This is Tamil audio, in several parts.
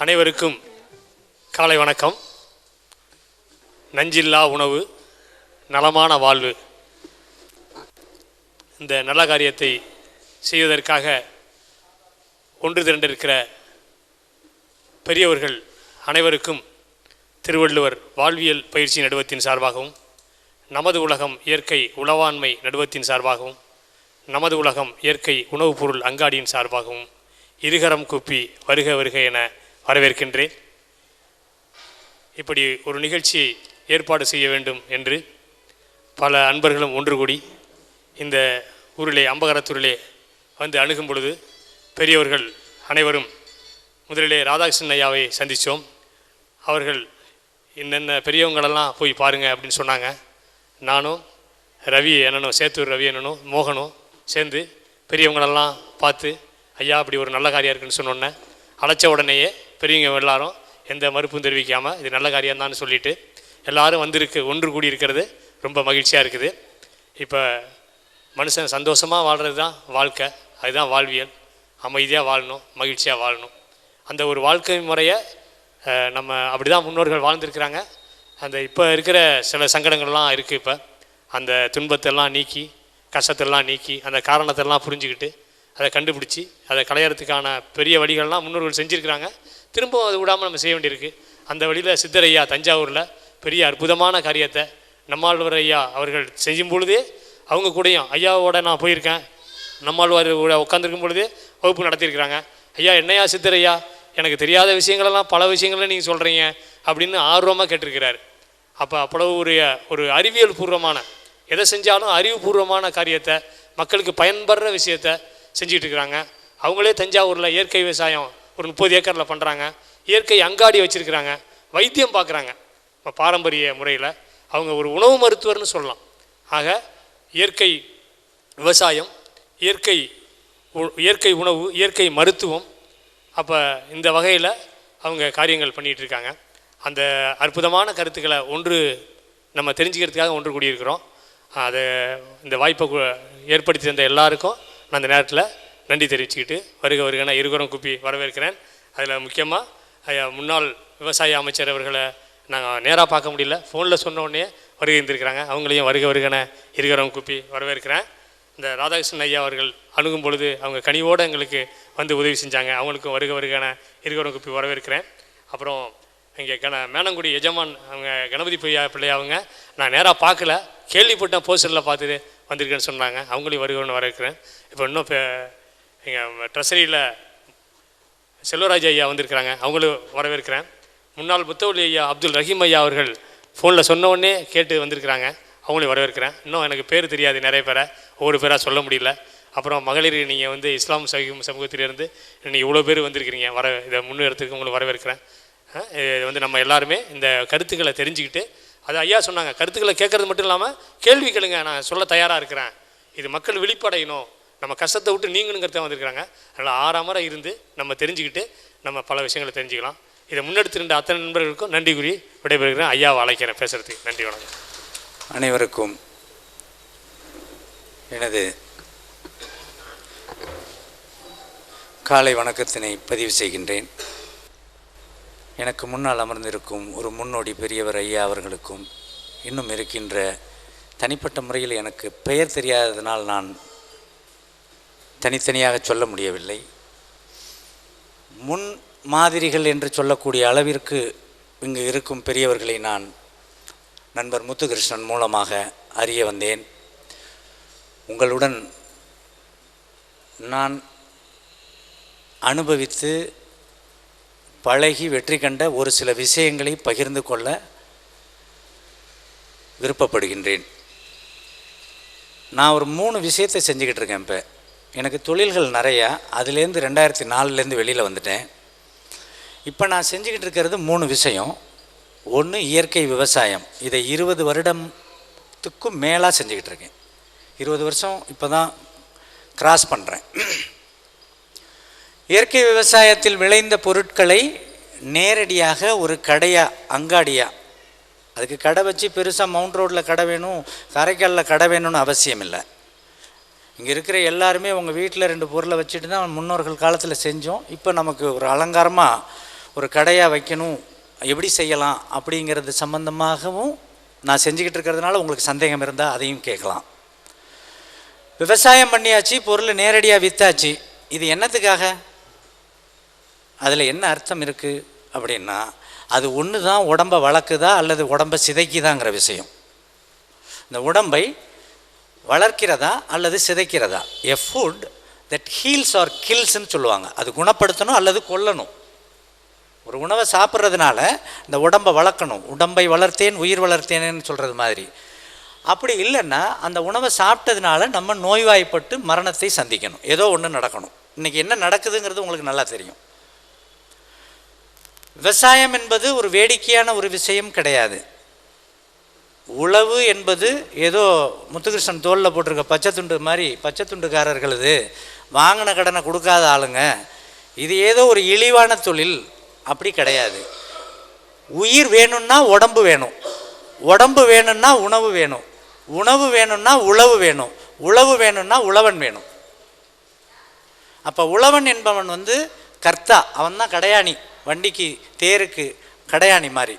அனைவருக்கும் காலை வணக்கம். நஞ்சில்லா உணவு, நலமான வாழ்வு. இந்த நல்ல காரியத்தை செய்வதற்காக ஒன்று திரண்டிருக்கிற பெரியவர்கள் அனைவருக்கும் திருவள்ளுவர் வாழ்வியல் பயிற்சி நடுவத்தின் சார்பாகவும், நமது உலகம் இயற்கை உளவாண்மை நடுவத்தின் சார்பாகவும், நமது உலகம் இயற்கை உணவுப் பொருள் அங்காடியின் சார்பாகவும் இருகரம் கூப்பி வருக வருக என வரவேற்கின்றேன். இப்படி ஒரு நிகழ்ச்சியை ஏற்பாடு செய்ய வேண்டும் என்று பல அன்பர்களும் ஒன்று கூடி இந்த ஊரிலே அம்பகரத்தூரிலே வந்து அணுகும் பொழுது பெரியவர்கள் அனைவரும் முதலிலே ராதாகிருஷ்ணன் ஐயாவை சந்தித்தோம். அவர்கள் இன்னென்ன பெரியவங்களெல்லாம் போய் பாருங்கள் அப்படின்னு சொன்னாங்க. நானும் ரவி அண்ணனும், சேத்தூர் ரவி அண்ணனும் மோகனும் சேர்ந்து பெரியவங்களெல்லாம் பார்த்து, ஐயா அப்படி ஒரு நல்ல காரியம் இருக்குன்னு சொன்னோன்னே அழைச்ச உடனேயே பெரியவங்க எல்லாரும் எந்த மறுப்பும் தெரிவிக்காமல் இது நல்ல காரியம் தான் சொல்லிவிட்டு எல்லாரும் வந்திருக்கு, ஒன்று கூடி இருக்கிறது ரொம்ப மகிழ்ச்சியாக இருக்குது. இப்போ மனுஷன் சந்தோஷமாக வாழ்கிறது தான் வாழ்க்கை, அதுதான் வாழ்வியல். அமைதியாக வாழணும், மகிழ்ச்சியாக வாழணும். அந்த ஒரு வாழ்க்கை முறையை நம்ம அப்படி தான் முன்னோர்கள் வாழ்ந்துருக்கிறாங்க. அந்த இப்போ இருக்கிற சில சங்கடங்கள்லாம் இருக்குது. இப்போ அந்த துன்பத்தெல்லாம் நீக்கி, கஷ்டத்தெல்லாம் நீக்கி, அந்த காரணத்தெல்லாம் புரிஞ்சுக்கிட்டு அதை கண்டுபிடிச்சி அதை களையறதுக்கான பெரிய வழிகள்லாம் முன்னோர்கள் செஞ்சுருக்கிறாங்க. திரும்பவும் அது விடாமல் நம்ம செய்ய வேண்டியிருக்கு. அந்த வழியில் சித்தரையா தஞ்சாவூரில் பெரிய அற்புதமான காரியத்தை நம்மாழ்வார் ஐயா அவர்கள் செய்யும் பொழுதே அவங்க கூடயும் ஐயாவோட நான் போயிருக்கேன். நம்மாழ்வார் கூட உட்காந்துருக்கும் பொழுதே வகுப்பு நடத்தியிருக்கிறாங்க. ஐயா என்னையா சித்தரையா, எனக்கு தெரியாத விஷயங்களெல்லாம் பல விஷயங்கள நீங்கள் சொல்கிறீங்க அப்படின்னு ஆர்வமாக கேட்டிருக்கிறார். அப்போ அவ்வளவு ஒரு அறிவியல் பூர்வமான, எதை செஞ்சாலும் அறிவுபூர்வமான காரியத்தை, மக்களுக்கு பயன்படுற விஷயத்தை செஞ்சுட்டு இருக்கிறாங்க. அவங்களே தஞ்சாவூரில் இயற்கை விவசாயம் ஒரு 30 ஏக்கரில் பண்ணுறாங்க. இயற்கை அங்காடி வச்சுருக்கிறாங்க. வைத்தியம் பார்க்குறாங்க. இப்போ பாரம்பரிய முறையில் அவங்க ஒரு உணவு மருத்துவர்னு சொல்லலாம். ஆக இயற்கை விவசாயம், இயற்கை உணவு, இயற்கை மருத்துவம், அப்போ இந்த வகையில் அவங்க காரியங்கள் பண்ணிகிட்ருக்காங்க. அந்த அற்புதமான கருத்துக்களை நம்ம தெரிஞ்சுக்கிறதுக்காக ஒன்று கூடியிருக்கிறோம். அதை இந்த வாய்ப்பை ஏற்படுத்தி தந்த எல்லாருக்கும் நான் அந்த நேரத்தில் நன்றி தெரிவிச்சுக்கிட்டு வருக வருகன இருகரம் கூப்பி வரவேற்கிறேன். அதில் முக்கியமாக முன்னாள் விவசாய அமைச்சர் அவர்களை நாங்கள் நேராக பார்க்க முடியல, ஃபோனில் சொன்ன உடனே வருகை இருந்திருக்கிறாங்க. அவங்களையும் வருக வருகன இருகரம் கூப்பி வரவேற்கிறேன். இந்த ராதாகிருஷ்ணன் ஐயா அவர்கள் அணுகும் பொழுது அவங்க கனிவோடு எங்களுக்கு வந்து உதவி செஞ்சாங்க. அவங்களுக்கும் வருக வருகன இருகரம் கூப்பி வரவேற்கிறேன். அப்புறம் இங்கே மேனங்குடி எஜமான் அவங்க கணபதி பிள்ளை அவங்க நான் நேராக பார்க்கல, கேள்விப்பட்டேன், போஸ்டரில் பார்த்துட்டு வந்திருக்கேன்னு சொன்னாங்க. அவங்களையும் வருகன்னு வரவேற்கிறேன். இப்போ இன்னும் எங்கள் ட்ரெஸரியில் செல்வராஜ் ஐயா வந்திருக்கிறாங்க, அவங்களும் வரவேற்கிறேன். முன்னாள் புத்தவள்ளி ஐயா அப்துல் ரஹீம் ஐயா அவர்கள் ஃபோனில் சொன்ன உடனே கேட்டு வந்திருக்கிறாங்க, அவங்களையும் வரவேற்கிறேன். இன்னும் எனக்கு பேர் தெரியாது, நிறைய பேரை ஒவ்வொரு பேராக சொல்ல முடியல. அப்புறம் மகளிர் நீங்கள் இஸ்லாம் சமூகத்திலிருந்து நீங்கள் இவ்வளோ பேர் வந்திருக்கிறீங்க, இதை முன்னெடுத்துக்கு உங்களை வரவேற்கிறேன். இது நம்ம எல்லாருமே இந்த கருத்துக்களை தெரிஞ்சுக்கிட்டு, அது ஐயா சொன்னாங்க, கருத்துக்களை கேட்கறது மட்டும் இல்லாமல் கேள்வி கேளுங்க, நான் சொல்ல தயாராக இருக்கிறேன். இது மக்கள் விழிப்படையணும், நம்ம கஷ்டத்தை விட்டு நீங்கணுங்கிறத வந்திருக்கிறாங்க. அதனால் ஆறாமரை இருந்து நம்ம தெரிஞ்சுக்கிட்டு நம்ம பல விஷயங்களை தெரிஞ்சுக்கலாம். இதை முன்னெடுத்திருந்த அத்தனை நண்பர்களுக்கும் நன்றி கூறி விடைபெறுகிறேன். ஐயாவை அழைக்கிறேன் பேசுகிறதுக்கு. நன்றி, வணக்கம். அனைவருக்கும் எனது காலை வணக்கத்தினை பதிவு செய்கின்றேன். எனக்கு முன்னால் அமர்ந்திருக்கும் ஒரு முன்னோடி பெரியவர் ஐயா அவர்களுக்கும், இன்னும் இருக்கின்ற தனிப்பட்ட முறையில் எனக்கு பெயர் தெரியாததனால் நான் தனித்தனியாக சொல்ல முடியவில்லை. முன் மாதிரிகள் என்று சொல்லக்கூடிய அளவிற்கு இங்கு இருக்கும் பெரியவர்களை நான் நண்பர் முத்துகிருஷ்ணன் மூலமாக அறிய வந்தேன். உங்களுடன் நான் அனுபவித்து பழகி வெற்றி கண்ட ஒரு சில விஷயங்களை பகிர்ந்து கொள்ள விருப்பப்படுகின்றேன். நான் ஒரு 3 விஷயத்தை செஞ்சுக்கிட்டு இருக்கேன். இப்போ எனக்கு தொழில்கள் நிறையா, அதுலேருந்து 2004 வெளியில் வந்துட்டேன். இப்போ நான் செஞ்சுக்கிட்டு இருக்கிறது 3 விஷயம். ஒன்று இயற்கை விவசாயம். இதை 20 வருடத்துக்கும் மேலாக செஞ்சுக்கிட்டு இருக்கேன். 20 வருஷம் இப்போ தான் கிராஸ் பண்ணுறேன். இயற்கை விவசாயத்தில் விளைந்த பொருட்களை நேரடியாக ஒரு அங்காடியாக, அதுக்கு கடை வச்சு பெருசாக மவுண்ட் ரோட்டில் கடை வேணும், காரைக்காலில் கடை வேணும்னு அவசியம் இல்லை. இங்கே இருக்கிற எல்லாருமே உங்கள் வீட்டில் 2 பொருளை வச்சுட்டு தான் முன்னோர்கள் காலத்தில் செஞ்சோம். இப்போ நமக்கு ஒரு அலங்காரமாக ஒரு கடையாக வைக்கணும், எப்படி செய்யலாம் அப்படிங்கிறது சம்பந்தமாகவும் நான் செஞ்சுக்கிட்டு இருக்கிறதுனால உங்களுக்கு சந்தேகம் இருந்தால் அதையும் கேட்கலாம். விவசாயம் பண்ணியாச்சு, பொருள் நேரடியாக விற்றாச்சு, இது என்னத்துக்காக? அதில் என்ன அர்த்தம் இருக்குது அப்படின்னா, அது ஒன்று தான் உடம்பை வளர்க்குதா அல்லது உடம்பை சிதைக்குதாங்கிற விஷயம். இந்த உடம்பை வளர்க்கிறதா அல்லது சிதைக்கிறதா. A food that heals or கில்ஸ்ன்னு சொல்லுவாங்க. அது குணப்படுத்தணும் அல்லது கொல்லணும். ஒரு உணவை சாப்பிட்றதுனால இந்த உடம்பை வளர்க்கணும். உடம்பை வளர்த்தேன் உயிர் வளர்த்தேன்னு சொல்கிறது மாதிரி. அப்படி இல்லைன்னா அந்த உணவை சாப்பிட்டதுனால நம்ம நோய்வாய்ப்பட்டு மரணத்தை சந்திக்கணும். ஏதோ ஒன்று நடக்கணும். இன்றைக்கி என்ன நடக்குதுங்கிறது உங்களுக்கு நல்லா தெரியும். விவசாயம் என்பது ஒரு வேடிக்கையான ஒரு விஷயம் கிடையாது. உழவு என்பது ஏதோ முத்துகிருஷ்ணன் தோளில் போட்டிருக்க பச்சை துண்டு மாதிரி, பச்சை துண்டுக்காரர்கள் இது வாங்கின கடனை கொடுக்காத ஆளுங்க, இது ஏதோ ஒரு இழிவான தொழில், அப்படி கிடையாது. உயிர் வேணும்னா உடம்பு வேணும், உடம்பு வேணும்னா உணவு வேணும், உணவு வேணும்னா உழவு வேணும், உழவு வேணும்னா உழவன் வேணும். அப்போ உழவன் என்பவன் கர்த்தா, அவன் தான் கடையாணி, வண்டிக்கு தேருக்கு கடையாணி மாதிரி.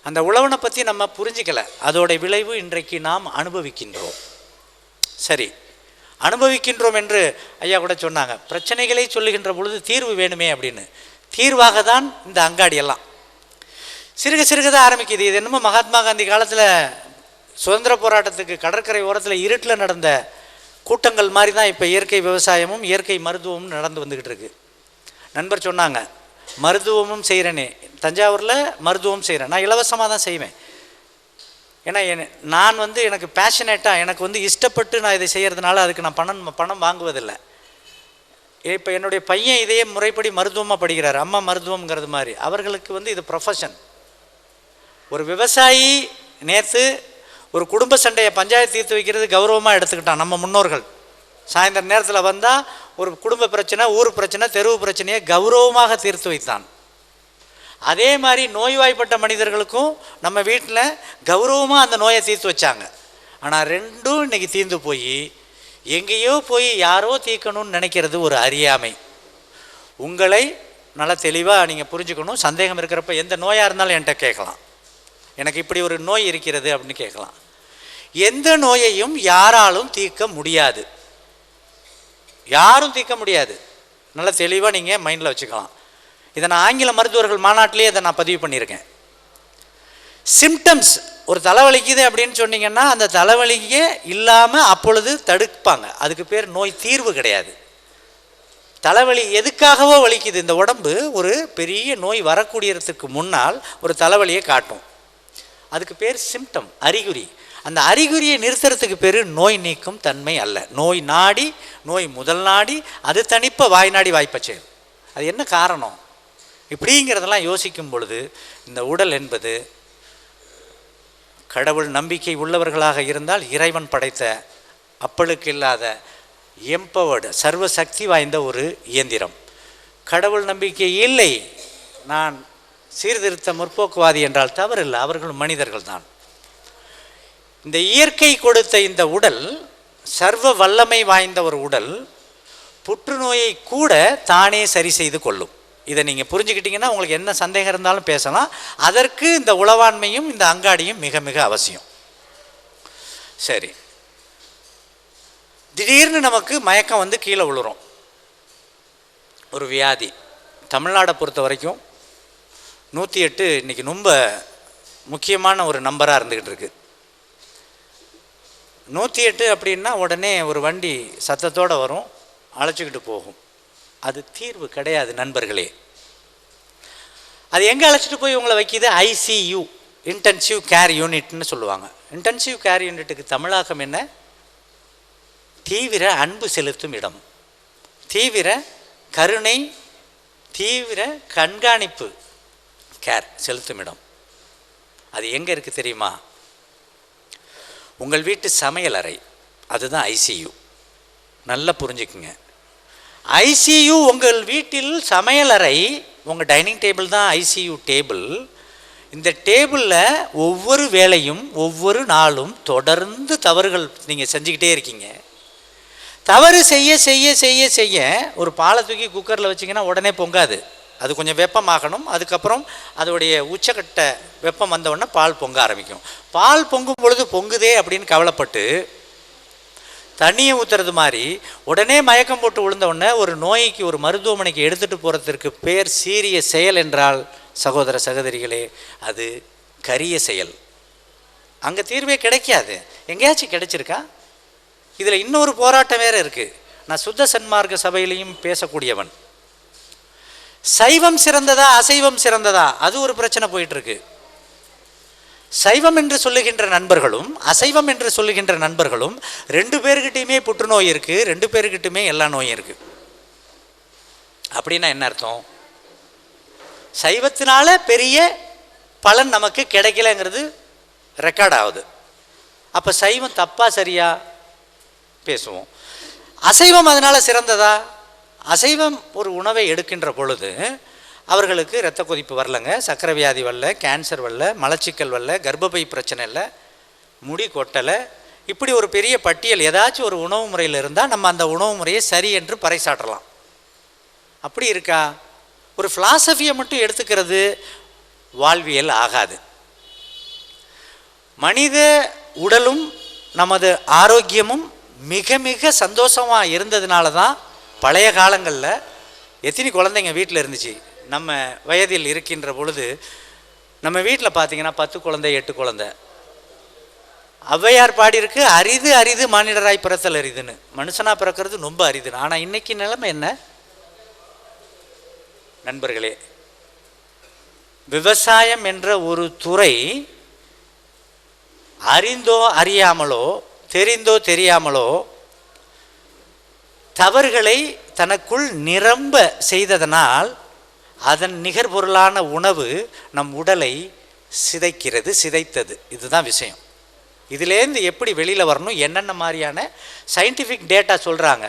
அந்த உழவனை பற்றி நம்ம புரிஞ்சிக்கலை. அதோடைய விளைவு இன்றைக்கு நாம் அனுபவிக்கின்றோம். சரி, அனுபவிக்கின்றோம் என்று ஐயா கூட சொன்னாங்க. பிரச்சனைகளை சொல்லுகின்ற பொழுது தீர்வு வேணுமே அப்படின்னு. தீர்வாக தான் இந்த அங்காடியெல்லாம் சிறுக சிறுக தான் ஆரம்பிக்குது. இது என்னமோ மகாத்மா காந்தி காலத்தில் சுதந்திர போராட்டத்துக்கு கடற்கரை ஓரத்தில் இருட்டில் நடந்த கூட்டங்கள் மாதிரி தான் இப்போ இயற்கை விவசாயமும் இயற்கை மருத்துவமும் நடந்து வந்துக்கிட்டு இருக்கு. நண்பர் சொன்னாங்க, மருத்துவமும் செய்கிறேனே, தஞ்சாவூரில் மருத்துவம் செய்கிறேன், நான் இலவசமாக தான் செய்வேன். ஏன்னா நான் எனக்கு பேஷனேட்டாக, எனக்கு இஷ்டப்பட்டு நான் இதை செய்கிறதுனால அதுக்கு நான் பணம் வாங்குவதில்லை. இப்போ என்னுடைய பையன் இதையே முறைப்படி மருத்துவமாக படிக்கிறார், அம்மா மருத்துவம்ங்கிறது மாதிரி. அவர்களுக்கு இது ப்ரொஃபஷன். ஒரு விவசாயி நேற்று ஒரு குடும்ப சண்டையை பஞ்சாயத்து தீர்த்து வைக்கிறது கௌரவமாக எடுத்துக்கிட்டான் நம்ம முன்னோர்கள். சாயந்தர நேரத்தில் வந்தால் ஒரு குடும்ப பிரச்சனை, ஊர் பிரச்சனை, தெருவு பிரச்சனையை கௌரவமாக தீர்த்து வைத்தான். அதே மாதிரி நோய்வாய்ப்பட்ட மனிதர்களுக்கும் நம்ம வீட்டில் கௌரவமாக அந்த நோயை தீர்த்து வச்சாங்க. ஆனால் ரெண்டும் இன்றைக்கி தீர்ந்து போய் எங்கேயோ போய் யாரோ தீர்க்கணும்னு நினைக்கிறது ஒரு அறியாமை. உங்களை நல்லா தெளிவாக நீங்கள் புரிஞ்சுக்கணும். சந்தேகம் இருக்கிறப்ப எந்த நோயாக இருந்தாலும் என்கிட்ட கேட்கலாம், எனக்கு இப்படி ஒரு நோய் இருக்கிறது அப்படின்னு கேட்கலாம். எந்த நோயையும் யாராலும் தீர்க்க முடியாது, யாரும் தீர்க்க முடியாது. நல்லா தெளிவாக நீங்கள் மைண்டில் வச்சுக்கலாம். இதை நான் ஆங்கில மருத்துவர்கள் மாநாட்டிலே இதை நான் பதிவு பண்ணியிருக்கேன். சிம்டம்ஸ், ஒரு தலைவலிக்குது அப்படின்னு சொன்னீங்கன்னா அந்த தலைவலியே இல்லாமல் அப்பொழுது தடுப்பாங்க. அதுக்கு பேர் நோய் தீர்வு கிடையாது. தலைவலி எதுக்காகவோ வலிக்குது, இந்த உடம்பு ஒரு பெரிய நோய் வரக்கூடியதுக்கு முன்னால் ஒரு தலைவலியை காட்டும். அதுக்கு பேர் சிம்டம், அறிகுறி. அந்த அறிகுறியை நிறுத்துறதுக்கு பேர் நோய் நீக்கும் தன்மை அல்ல. நோய் நாடி, நோய் முதல் நாடி, அது தனிப்ப வாய் நாடி வாய்ப்பச்சே. அது என்ன காரணம் இப்படிங்கிறதெல்லாம் யோசிக்கும் பொழுது இந்த உடல் என்பது கடவுள் நம்பிக்கை உள்ளவர்களாக இருந்தால் இறைவன் படைத்த அப்பளுக்கு இல்லாத எம்பவர்டு சர்வ சக்தி வாய்ந்த ஒரு இயந்திரம். கடவுள் நம்பிக்கை இல்லை, நான் சீர்திருத்த முற்போக்குவாதி என்றால் தவறில்லை, அவர்களும் மனிதர்கள் தான். இந்த இயற்கை கொடுத்த இந்த உடல் சர்வ வல்லமை வாய்ந்த ஒரு உடல், புற்றுநோயை கூட தானே சரி செய்து கொள்ளும். இதை நீங்கள் புரிஞ்சுக்கிட்டீங்கன்னா உங்களுக்கு என்ன சந்தேகம் இருந்தாலும் பேசலாம். அதற்கு இந்த உளவாண்மையும் இந்த அங்காடியும் மிக மிக அவசியம். சரி, திடீர்னு நமக்கு மயக்கம் கீழே விழுறோம். ஒரு வியாதி தமிழ்நாடை பொறுத்த வரைக்கும் 108 இன்றைக்கி ரொம்ப முக்கியமான ஒரு நம்பராக இருந்துக்கிட்டு இருக்கு. 108 அப்படின்னா உடனே ஒரு வண்டி சத்தத்தோடு வரும், அழைச்சிக்கிட்டு போகும். அது தீர்வு கிடையாது நண்பர்களே. அது எங்கே அழைச்சிட்டு போய் உங்களை வைக்கிது? ஐசியூ, இன்டென்சிவ் கேர் யூனிட்னு சொல்லுவாங்க. இன்டென்சிவ் கேர் யூனிட்டுக்கு தமிழாக்கம் என்ன? தீவிர அன்பு செலுத்தும் இடம், தீவிர கருணை, தீவிர கண்காணிப்பு கேர் செலுத்தும் இடம். அது எங்கே இருக்குது தெரியுமா? உங்கள் வீட்டு சமையல் அறை, அதுதான் ஐசியூ. நல்லா புரிஞ்சுக்குங்க. ஐசியூ உங்கள் வீட்டில் சமையல் அறை, உங்கள் டைனிங் டேபிள் தான் ஐசியூ டேபிள். இந்த டேபிளில் ஒவ்வொரு வேளையும் ஒவ்வொரு நாளும் தொடர்ந்து தவறுகள் நீங்கள் செஞ்சுக்கிட்டே இருக்கீங்க. தவறு செய்ய செய்ய செய்ய செய்ய ஒரு பாலை தூக்கி குக்கரில் வச்சிங்கன்னா உடனே பொங்காது, அது கொஞ்சம் வெப்பமாகணும். அதுக்கப்புறம் அதோடைய உச்சக்கட்ட வெப்பம் வந்தவுடனே பால் பொங்க ஆரம்பிக்கும். பால் பொங்கும் பொழுது பொங்குதே அப்படின்னு கவலைப்பட்டு தண்ணியை ஊற்றுறது மாதிரி உடனே மயக்கம் போட்டு விழுந்தவுடனே ஒரு நோய்க்கு ஒரு மருத்துவமனைக்கு எடுத்துகிட்டு போகிறதுக்கு பேர் சீரிய செயல் என்றால் சகோதர சகோதரிகளே அது கரிய செயல். அங்கே தீர்வே கிடைக்காது. எங்கேயாச்சும் கிடைச்சிருக்கா? இதில் இன்னொரு போராட்டம் வேறு இருக்குது. நான் சுத்த சன்மார்க்க சபையிலையும் பேசக்கூடியவன். சைவம் சிறந்ததா அசைவம் சிறந்ததா அது ஒரு பிரச்சனை போயிட்டுருக்கு. சைவம் என்று சொல்லுகின்ற நண்பர்களும் அசைவம் என்று சொல்லுகின்ற நண்பர்களும் 2 பேர்கிட்டையுமே புற்றுநோய் இருக்குது, 2 பேர்கிட்டையுமே எல்லா நோயும் இருக்குது. அப்படின்னா என்ன அர்த்தம்? சைவத்தினால பெரிய பலன் நமக்கு கிடைக்கலங்கிறது ரெக்கார்ட் ஆகுது. அப்போ சைவம் தப்பா சரியா பேசுவோம். அசைவம் அதனால் சிறந்ததா? அசைவம் ஒரு உணவை எடுக்கின்ற பொழுது அவர்களுக்கு இரத்த கொதிப்பு வரலங்க, சர்க்கரை வியாதி வரல, கேன்சர் வரல, மலச்சிக்கல் வரல, கர்ப்பப்பை பிரச்சனை இல்லை, முடி கொட்டலை, இப்படி ஒரு பெரிய பட்டியல் ஏதாச்சும் ஒரு உணவு முறையில் இருந்தால் நம்ம அந்த உணவு முறையை சரி என்று பறைசாற்றலாம். அப்படி இருக்கா? ஒரு ஃபிலாசபியை மட்டும் எடுத்துக்கிறது வாழ்வியல் ஆகாது. மனித உடலும் நமது ஆரோக்கியமும் மிக மிக சந்தோஷமாக இருந்ததுனால தான் பழைய காலங்களில் எத்தனை குழந்தைங்க வீட்டில் இருந்துச்சு. நம்ம வயதில் இருக்கின்ற பொழுது நம்ம வீட்டில் பார்த்தீங்கன்னா 10 குழந்தை 8 குழந்தை. ஔவையார் பாடியிருக்கு, அரிது அரிது மானிடராய் பிறத்தல் அரிதுன்னு. மனுஷனாக பிறக்கிறது ரொம்ப அரிதுன்னு. ஆனால் இன்னைக்கு நிலைமை என்ன நண்பர்களே? விவசாயம் என்ற ஒரு துறை அறிந்தோ அறியாமலோ தெரிந்தோ தெரியாமலோ தவறுகளை தனக்குள் நிரம்ப செய்ததனால் அதன் நிகர்பொருளான உணவு நம் உடலை சிதைக்கிறது, சிதைத்தது. இதுதான் விஷயம். இதிலேருந்து எப்படி வெளியில் வரணும், என்னென்ன மாதிரியான சயின்டிஃபிக் டேட்டா சொல்கிறாங்க.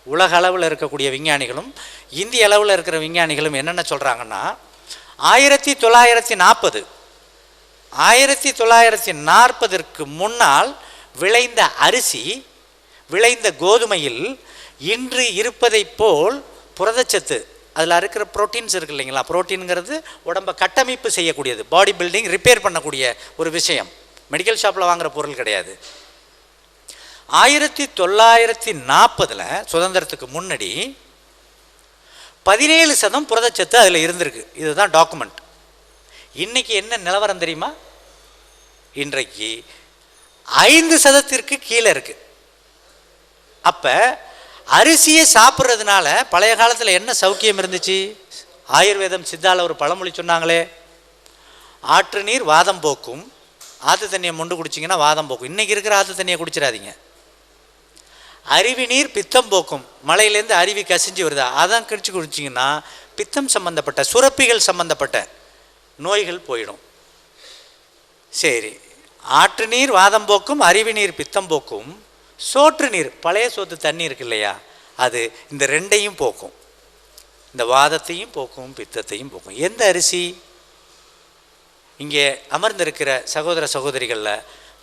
உலக அளவில் இருக்கக்கூடிய விஞ்ஞானிகளும் இந்திய அளவில் இருக்கிற விஞ்ஞானிகளும் என்னென்ன சொல்கிறாங்கன்னா 1940க்கு முன்னால் விளைந்த அரிசி, விளைந்த கோதுமையில் இன்று இருப்பதை போல் புரதச்சத்து, அதில் இருக்கிற புரோட்டீன்ஸ் இருக்கு இல்லைங்களா? புரோட்டீனுங்கிறது உடம்பை கட்டமைப்பு செய்யக்கூடியது, பாடி பில்டிங், ரிப்பேர் பண்ணக்கூடிய ஒரு விஷயம். மெடிக்கல் ஷாப்பில் வாங்குகிற பொருள் கிடையாது. 1940 சுதந்திரத்துக்கு முன்னாடி 17% புரதச்சத்து அதில் இருந்திருக்கு. இதுதான் டாக்குமெண்ட். இன்னைக்கு என்ன நிலவரம் தெரியுமா? இன்றைக்கு 5% கீழே இருக்கு. அப்போ அரிசியை சாப்பிட்றதுனால பழைய காலத்தில் என்ன சௌக்கியம் இருந்துச்சு? ஆயுர்வேதம் சித்தால ஒரு பழமொழி சொன்னாங்களே, ஆற்று நீர் வாதம் போக்கும், ஆற்று தண்ணியை மொண்டு குடிச்சிங்கன்னா வாதம் போக்கும். இன்றைக்கி இருக்கிற ஆற்று தண்ணியை குடிச்சிடாதீங்க. அருவி நீர் பித்தம் போக்கும், மலையிலேருந்து அருவி கசிஞ்சு வருதா, அதான் கிடிச்சு குடிச்சிங்கன்னா பித்தம் சம்பந்தப்பட்ட சுரப்பிகள் சம்பந்தப்பட்ட நோய்கள் போயிடும். சரி, ஆற்று நீர் வாதம் போக்கும், அருவி நீர் பித்தம் போக்கும், சோற்று நீர் பழைய சோத்து தண்ணி இருக்கு இல்லையா, அது இந்த 2ஐயும் போக்கும். இந்த வாதத்தையும் போக்கும், பித்தத்தையும் போக்கும். எந்த அரிசி? இங்கே அமர்ந்திருக்கிற சகோதர சகோதரிகளில்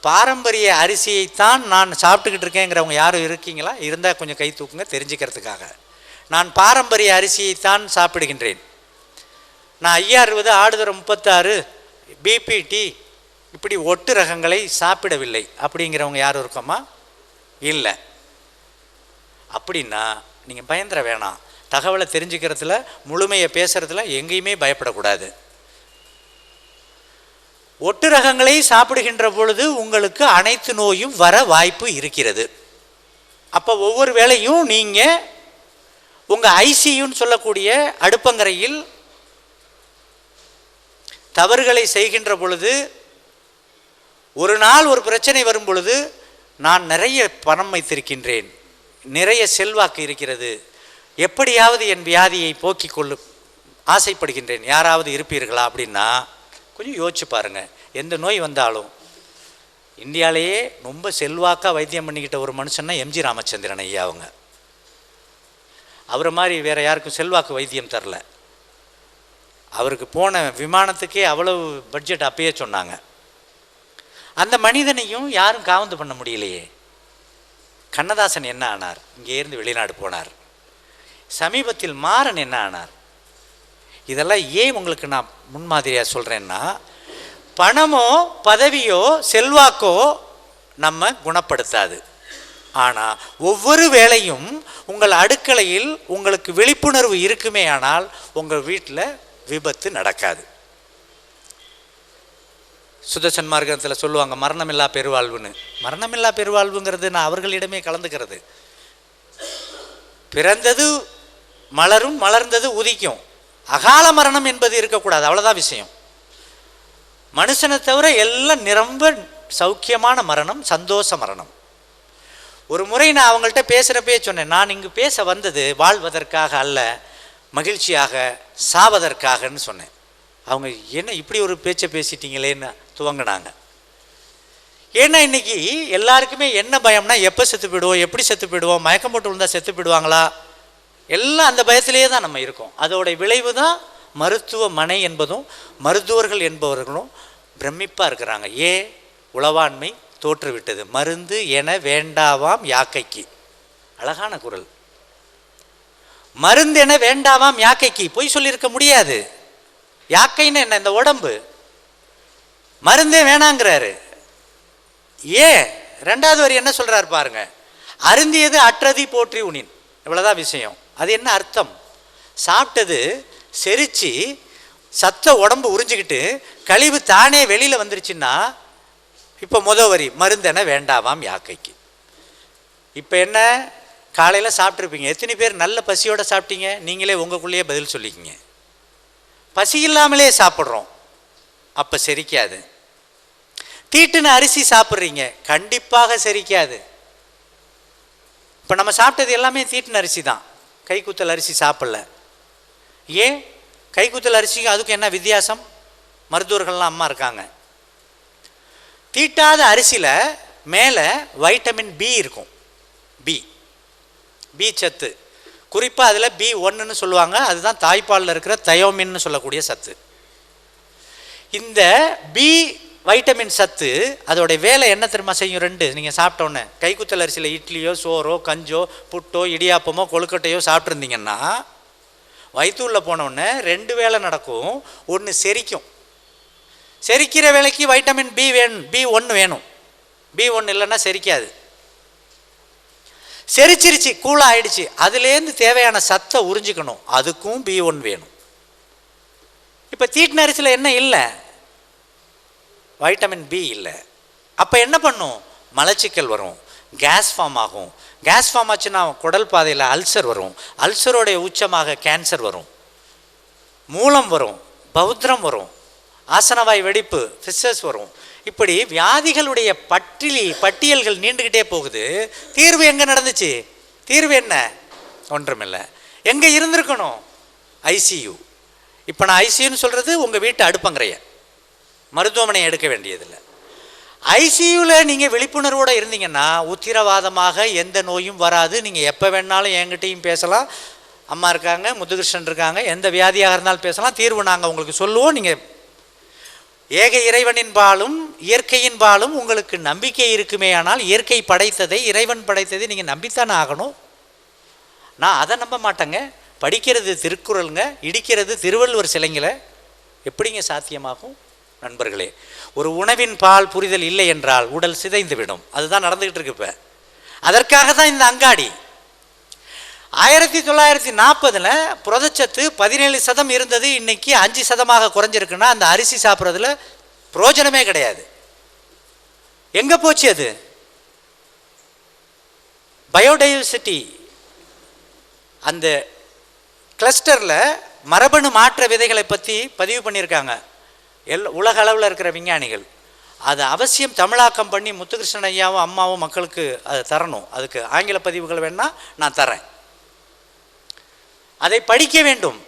பாரம்பரிய அரிசியைத்தான் நான் சாப்பிட்டுக்கிட்டு இருக்கேங்கிறவங்க யாரும் இருக்கீங்களா? இருந்தால் கொஞ்சம் கை தூக்குங்க தெரிஞ்சுக்கிறதுக்காக. நான் பாரம்பரிய அரிசியைத்தான் சாப்பிடுகின்றேன். நான் 50 ஆடுதுறை 36 பிபிடி இப்படி ஒட்டு ரகங்களை சாப்பிடவில்லை அப்படிங்கிறவங்க யாரும் இருக்கோமா? இல்லை. அப்படின்னா நீங்கள் பயந்துட வேணாம். தகவலை தெரிஞ்சுக்கிறதுல, முழுமையை பேசுகிறதுல எங்கேயுமே பயப்படக்கூடாது. ஒட்டு ரகங்களை சாப்பிடுகின்ற பொழுது உங்களுக்கு அனைத்து நோயும் வர வாய்ப்பு இருக்கிறது. அப்போ ஒவ்வொரு வேளையும் நீங்கள் உங்கள் ஐசியூன்னு சொல்லக்கூடிய அடுப்பங்கரையில் தவறுகளை செய்கின்ற பொழுது, ஒரு நாள் ஒரு பிரச்சனை வரும் பொழுது, நான் நிறைய பணம் வைத்திருக்கின்றேன், நிறைய செல்வாக்கு இருக்கிறது, எப்படியாவது என் வியாதியை போக்கிக் கொள்ளும் ஆசைப்படுகின்றேன், யாராவது இருப்பீர்களா அப்படின்னா கொஞ்சம் யோசிச்சு பாருங்கள். எந்த நோய் வந்தாலும் இந்தியாவிலேயே ரொம்ப செல்வாக்காக வைத்தியம் பண்ணிக்கிட்ட ஒரு மனுஷன்னா எம்ஜி ராமச்சந்திரன் ஐயா. அவரை மாதிரி வேறு யாருக்கும் செல்வாக்கு வைத்தியம் தரல. அவருக்கு போன விமானத்துக்கே அவ்வளவு பட்ஜெட் அப்பயே சொன்னாங்க. அந்த மனிதனையும் யாரும் காவந்து பண்ண முடியலையே. கண்ணதாசன் என்ன ஆனார்? இங்கே இருந்து வெளிநாடு போனார். சமீபத்தில் மாறன் என்ன ஆனார்? இதெல்லாம் ஏன் உங்களுக்கு நான் முன்மாதிரியாக சொல்கிறேன்னா, பணமோ பதவியோ செல்வாக்கோ நம்ம குணப்படுத்தாது. ஆனால் ஒவ்வொரு வேளையும் உங்கள் அடுக்கலையில் உங்களுக்கு விழிப்புணர்வு இருக்குமே ஆனால் உங்கள் வீட்டில் விபத்து நடக்காது. சுத்தசன்மார்க்கத்தில் சொல்லுவாங்க மரணமில்லா பெருவாழ்வுன்னு. மரணமில்லா பெருவாழ்வுங்கிறது நான் அவர்களிடமே கலந்துக்கிறது. பிறந்தது மலரும், மலர்ந்தது உதிக்கும். அகால மரணம் என்பது இருக்கக்கூடாது, அவ்வளோதான் விஷயம். மனுஷனை தவிர எல்லாம் நிரம்ப சௌக்கியமான மரணம், சந்தோஷ மரணம். ஒரு முறை நான் அவங்கள்ட்ட பேசுகிறப்பே சொன்னேன், நான் இங்கு பேச வந்தது வாழ்வதற்காக அல்ல, மகிழ்ச்சியாக சாவதற்காகன்னு சொன்னேன். அவங்க என்ன இப்படி ஒரு பேச்சை பேசிட்டீங்களேன்னு துவங்கினாங்க. ஏன்னா இன்னைக்கு எல்லாருக்குமே என்ன பயம்னா, எப்போ செத்து போயிடுவோம், எப்படி செத்து போயிடுவோம், மயக்கம் போட்டு விழுந்தால் செத்து போயிடுவாங்களா, எல்லாம் அந்த பயத்திலேயே தான் நம்ம இருக்கோம். அதோட விளைவு தான் மருத்துவமனை என்பதும் மருத்துவர்கள் என்பவர்களும் பிரமிப்பாக இருக்கிறாங்க. உளவாண்மை தோற்றுவிட்டது. மருந்து என வேண்டாவாம் யாக்கைக்கு. அழகான குரல். மருந்து என வேண்டாவாம் யாக்கைக்கு. பொய் சொல்லியிருக்க முடியாது. யாக்கைன்னு என்ன? இந்த உடம்பு. மருந்தே வேணாங்கிறாரு. ரெண்டாவது வரி என்ன சொல்றாரு பாருங்க, அருந்தியது அற்றதி போற்றி உனின். இவ்வளவுதான் விஷயம். அது என்ன அர்த்தம்? சாப்பிட்டது செரிச்சு சத்த உடம்பு உறிஞ்சிக்கிட்டு கழிவு தானே வெளியில வந்துருச்சுன்னா, இப்போ முதல் வரி மருந்தென வேண்டாவாம் யாக்கைக்கு. இப்போ என்ன, காலையில் சாப்பிட்ருப்பீங்க. எத்தனை பேர் நல்ல பசியோட சாப்பிட்டீங்க? நீங்களே உங்களுக்குள்ளேயே பதில் சொல்லிக்கிங்க. பசி இல்லாமலே சாப்பிட்றோம், அப்போ செரிக்காது. தீட்டுன்னு அரிசி சாப்பிட்றீங்க, கண்டிப்பாக செரிக்காது. இப்போ நம்ம சாப்பிட்டது எல்லாமே தீட்டுன அரிசி தான், கைக்குத்தல் அரிசி சாப்பிடல. கைக்குத்தல் அரிசிக்கு அதுக்கு என்ன வித்தியாசம்? மருத்துவர்கள்லாம் அம்மா இருக்காங்க. தீட்டாத அரிசியில் மேலே வைட்டமின் பி இருக்கும். பி சத்து, குறிப்பாக அதில் B1ன்னு சொல்லுவாங்க. அதுதான் தாய்ப்பாலில் இருக்கிற தயோமின்னு சொல்லக்கூடிய சத்து. இந்த பி வைட்டமின் சத்து அதோடைய வேலை என்ன தெரியுமா செய்யும்? ரெண்டு. நீங்கள் சாப்பிட்டோன்னே கைக்குத்தல் அரிசியில் இட்லியோ சோறோ கஞ்சோ புட்டோ இடியாப்பமோ கொழுக்கட்டையோ சாப்பிட்ருந்தீங்கன்னா வயிற்றுள்ள போனோடனே ரெண்டு வேலை நடக்கும். ஒன்று செரிக்கும். செரிக்கிற வேலைக்கு வைட்டமின் B1 வேணும். B1 இல்லைன்னா செரிக்காது. செரிச்சிருச்சு, கூலாக ஆயிடுச்சு, அதுலேருந்து தேவையான சத்தை உறிஞ்சிக்கணும், அதுக்கும் B1 வேணும். இப்போ தீட்டின அரிசியில் என்ன இல்லை? வைட்டமின் பி இல்லை. அப்போ என்ன பண்ணும்? மலச்சிக்கல் வரும், கேஸ் ஃபார்ம் ஆகும். கேஸ் ஃபார்ம் ஆச்சுன்னா குடல் பாதையில் அல்சர் வரும். அல்சரோடைய உச்சமாக கேன்சர் வரும், மூலம் வரும், பௌத்திரம் வரும், ஆசனவாய் வெடிப்பு, ஃபிஷஸ் வரும். இப்படி வியாதிகளுடைய பட்டியல்கள் நீண்டுக்கிட்டே போகுது. தீர்வு எங்கே நடந்துச்சு? தீர்வு என்ன? ஒன்றுமில்லை. எங்கே இருந்திருக்கணும்? ஐசியூ. இப்போ நான் ஐசியூன்னு சொல்கிறது உங்கள் வீட்டு அடுப்பங்கரைய, மருத்துவமனையை எடுக்க வேண்டியதில்லை. ஐசியூவில் நீங்கள் விழிப்புணர்வோடு இருந்தீங்கன்னா உத்திரவாதமாக எந்த நோயும் வராது. நீங்கள் எப்போ வேணாலும் என்கிட்டையும் பேசலாம். அம்மா இருக்காங்க, முத்துகிருஷ்ணன் இருக்காங்க, எந்த வியாதியாக இருந்தாலும் பேசலாம். தீர்வு நாங்கள் உங்களுக்கு சொல்லுவோம். நீங்கள் ஏக இறைவனின் பாலும் இயற்கையின் பாலும் உங்களுக்கு நம்பிக்கை இருக்குமே ஆனால் இயற்கை படைத்ததை, இறைவன் படைத்ததை நீங்கள் நம்பித்தானே ஆகணும். நான் அதை நம்ப மாட்டேங்க. படிக்கிறது திருக்குறளுங்க, இடிக்கிறது திருவள்ளுவர் சிலைங்களை. எப்படிங்க சாத்தியமாகும்? நண்பர்களே, ஒரு உணவின் பால் புரிதல் இல்லை என்றால் உடல் சிதைந்து விடும். அதுதான் நடந்துகிட்டு இருக்கு. இப்போ அதற்காக தான் இந்த அங்காடி. 1940 புரதச்சத்து 17% இருந்தது, இன்னைக்கு 5% குறைஞ்சிருக்குன்னா அந்த அரிசி சாப்பிட்றதுல பிரயோஜனமே கிடையாது. எங்க போச்சு அது? பயோடைவர்சிட்டி அந்த கிளஸ்டரில் மரபணு மாற்ற விதைகளை பற்றி பதிவு பண்ணியிருக்காங்க உலக அளவில் இருக்கிற விஞ்ஞானிகள். அது அவசியம் தமிழாக்கம் பண்ணி முத்துகிருஷ்ணன் ஐயாவும் அம்மாவும் மக்களுக்கு அதை தரணும். அதுக்கு ஆங்கில பதிவுகள் வேணால் நான் தரேன். அதை படிக்க வேண்டும்.